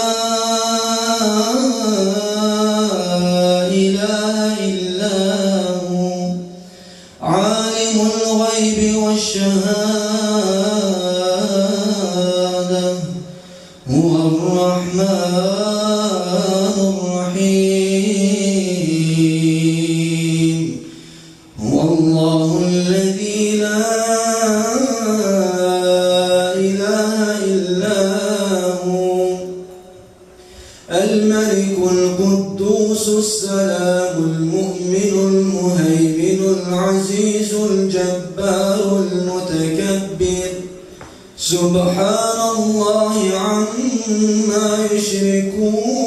إله إلا هو عالم الغيب والشهادة هو الرحمن الرحيم هو الله الذي لا إله إلا هو الملك القدوس السلام المؤمن المهيمن العزيز الجبار المتكبر سبحان الله عما يشركون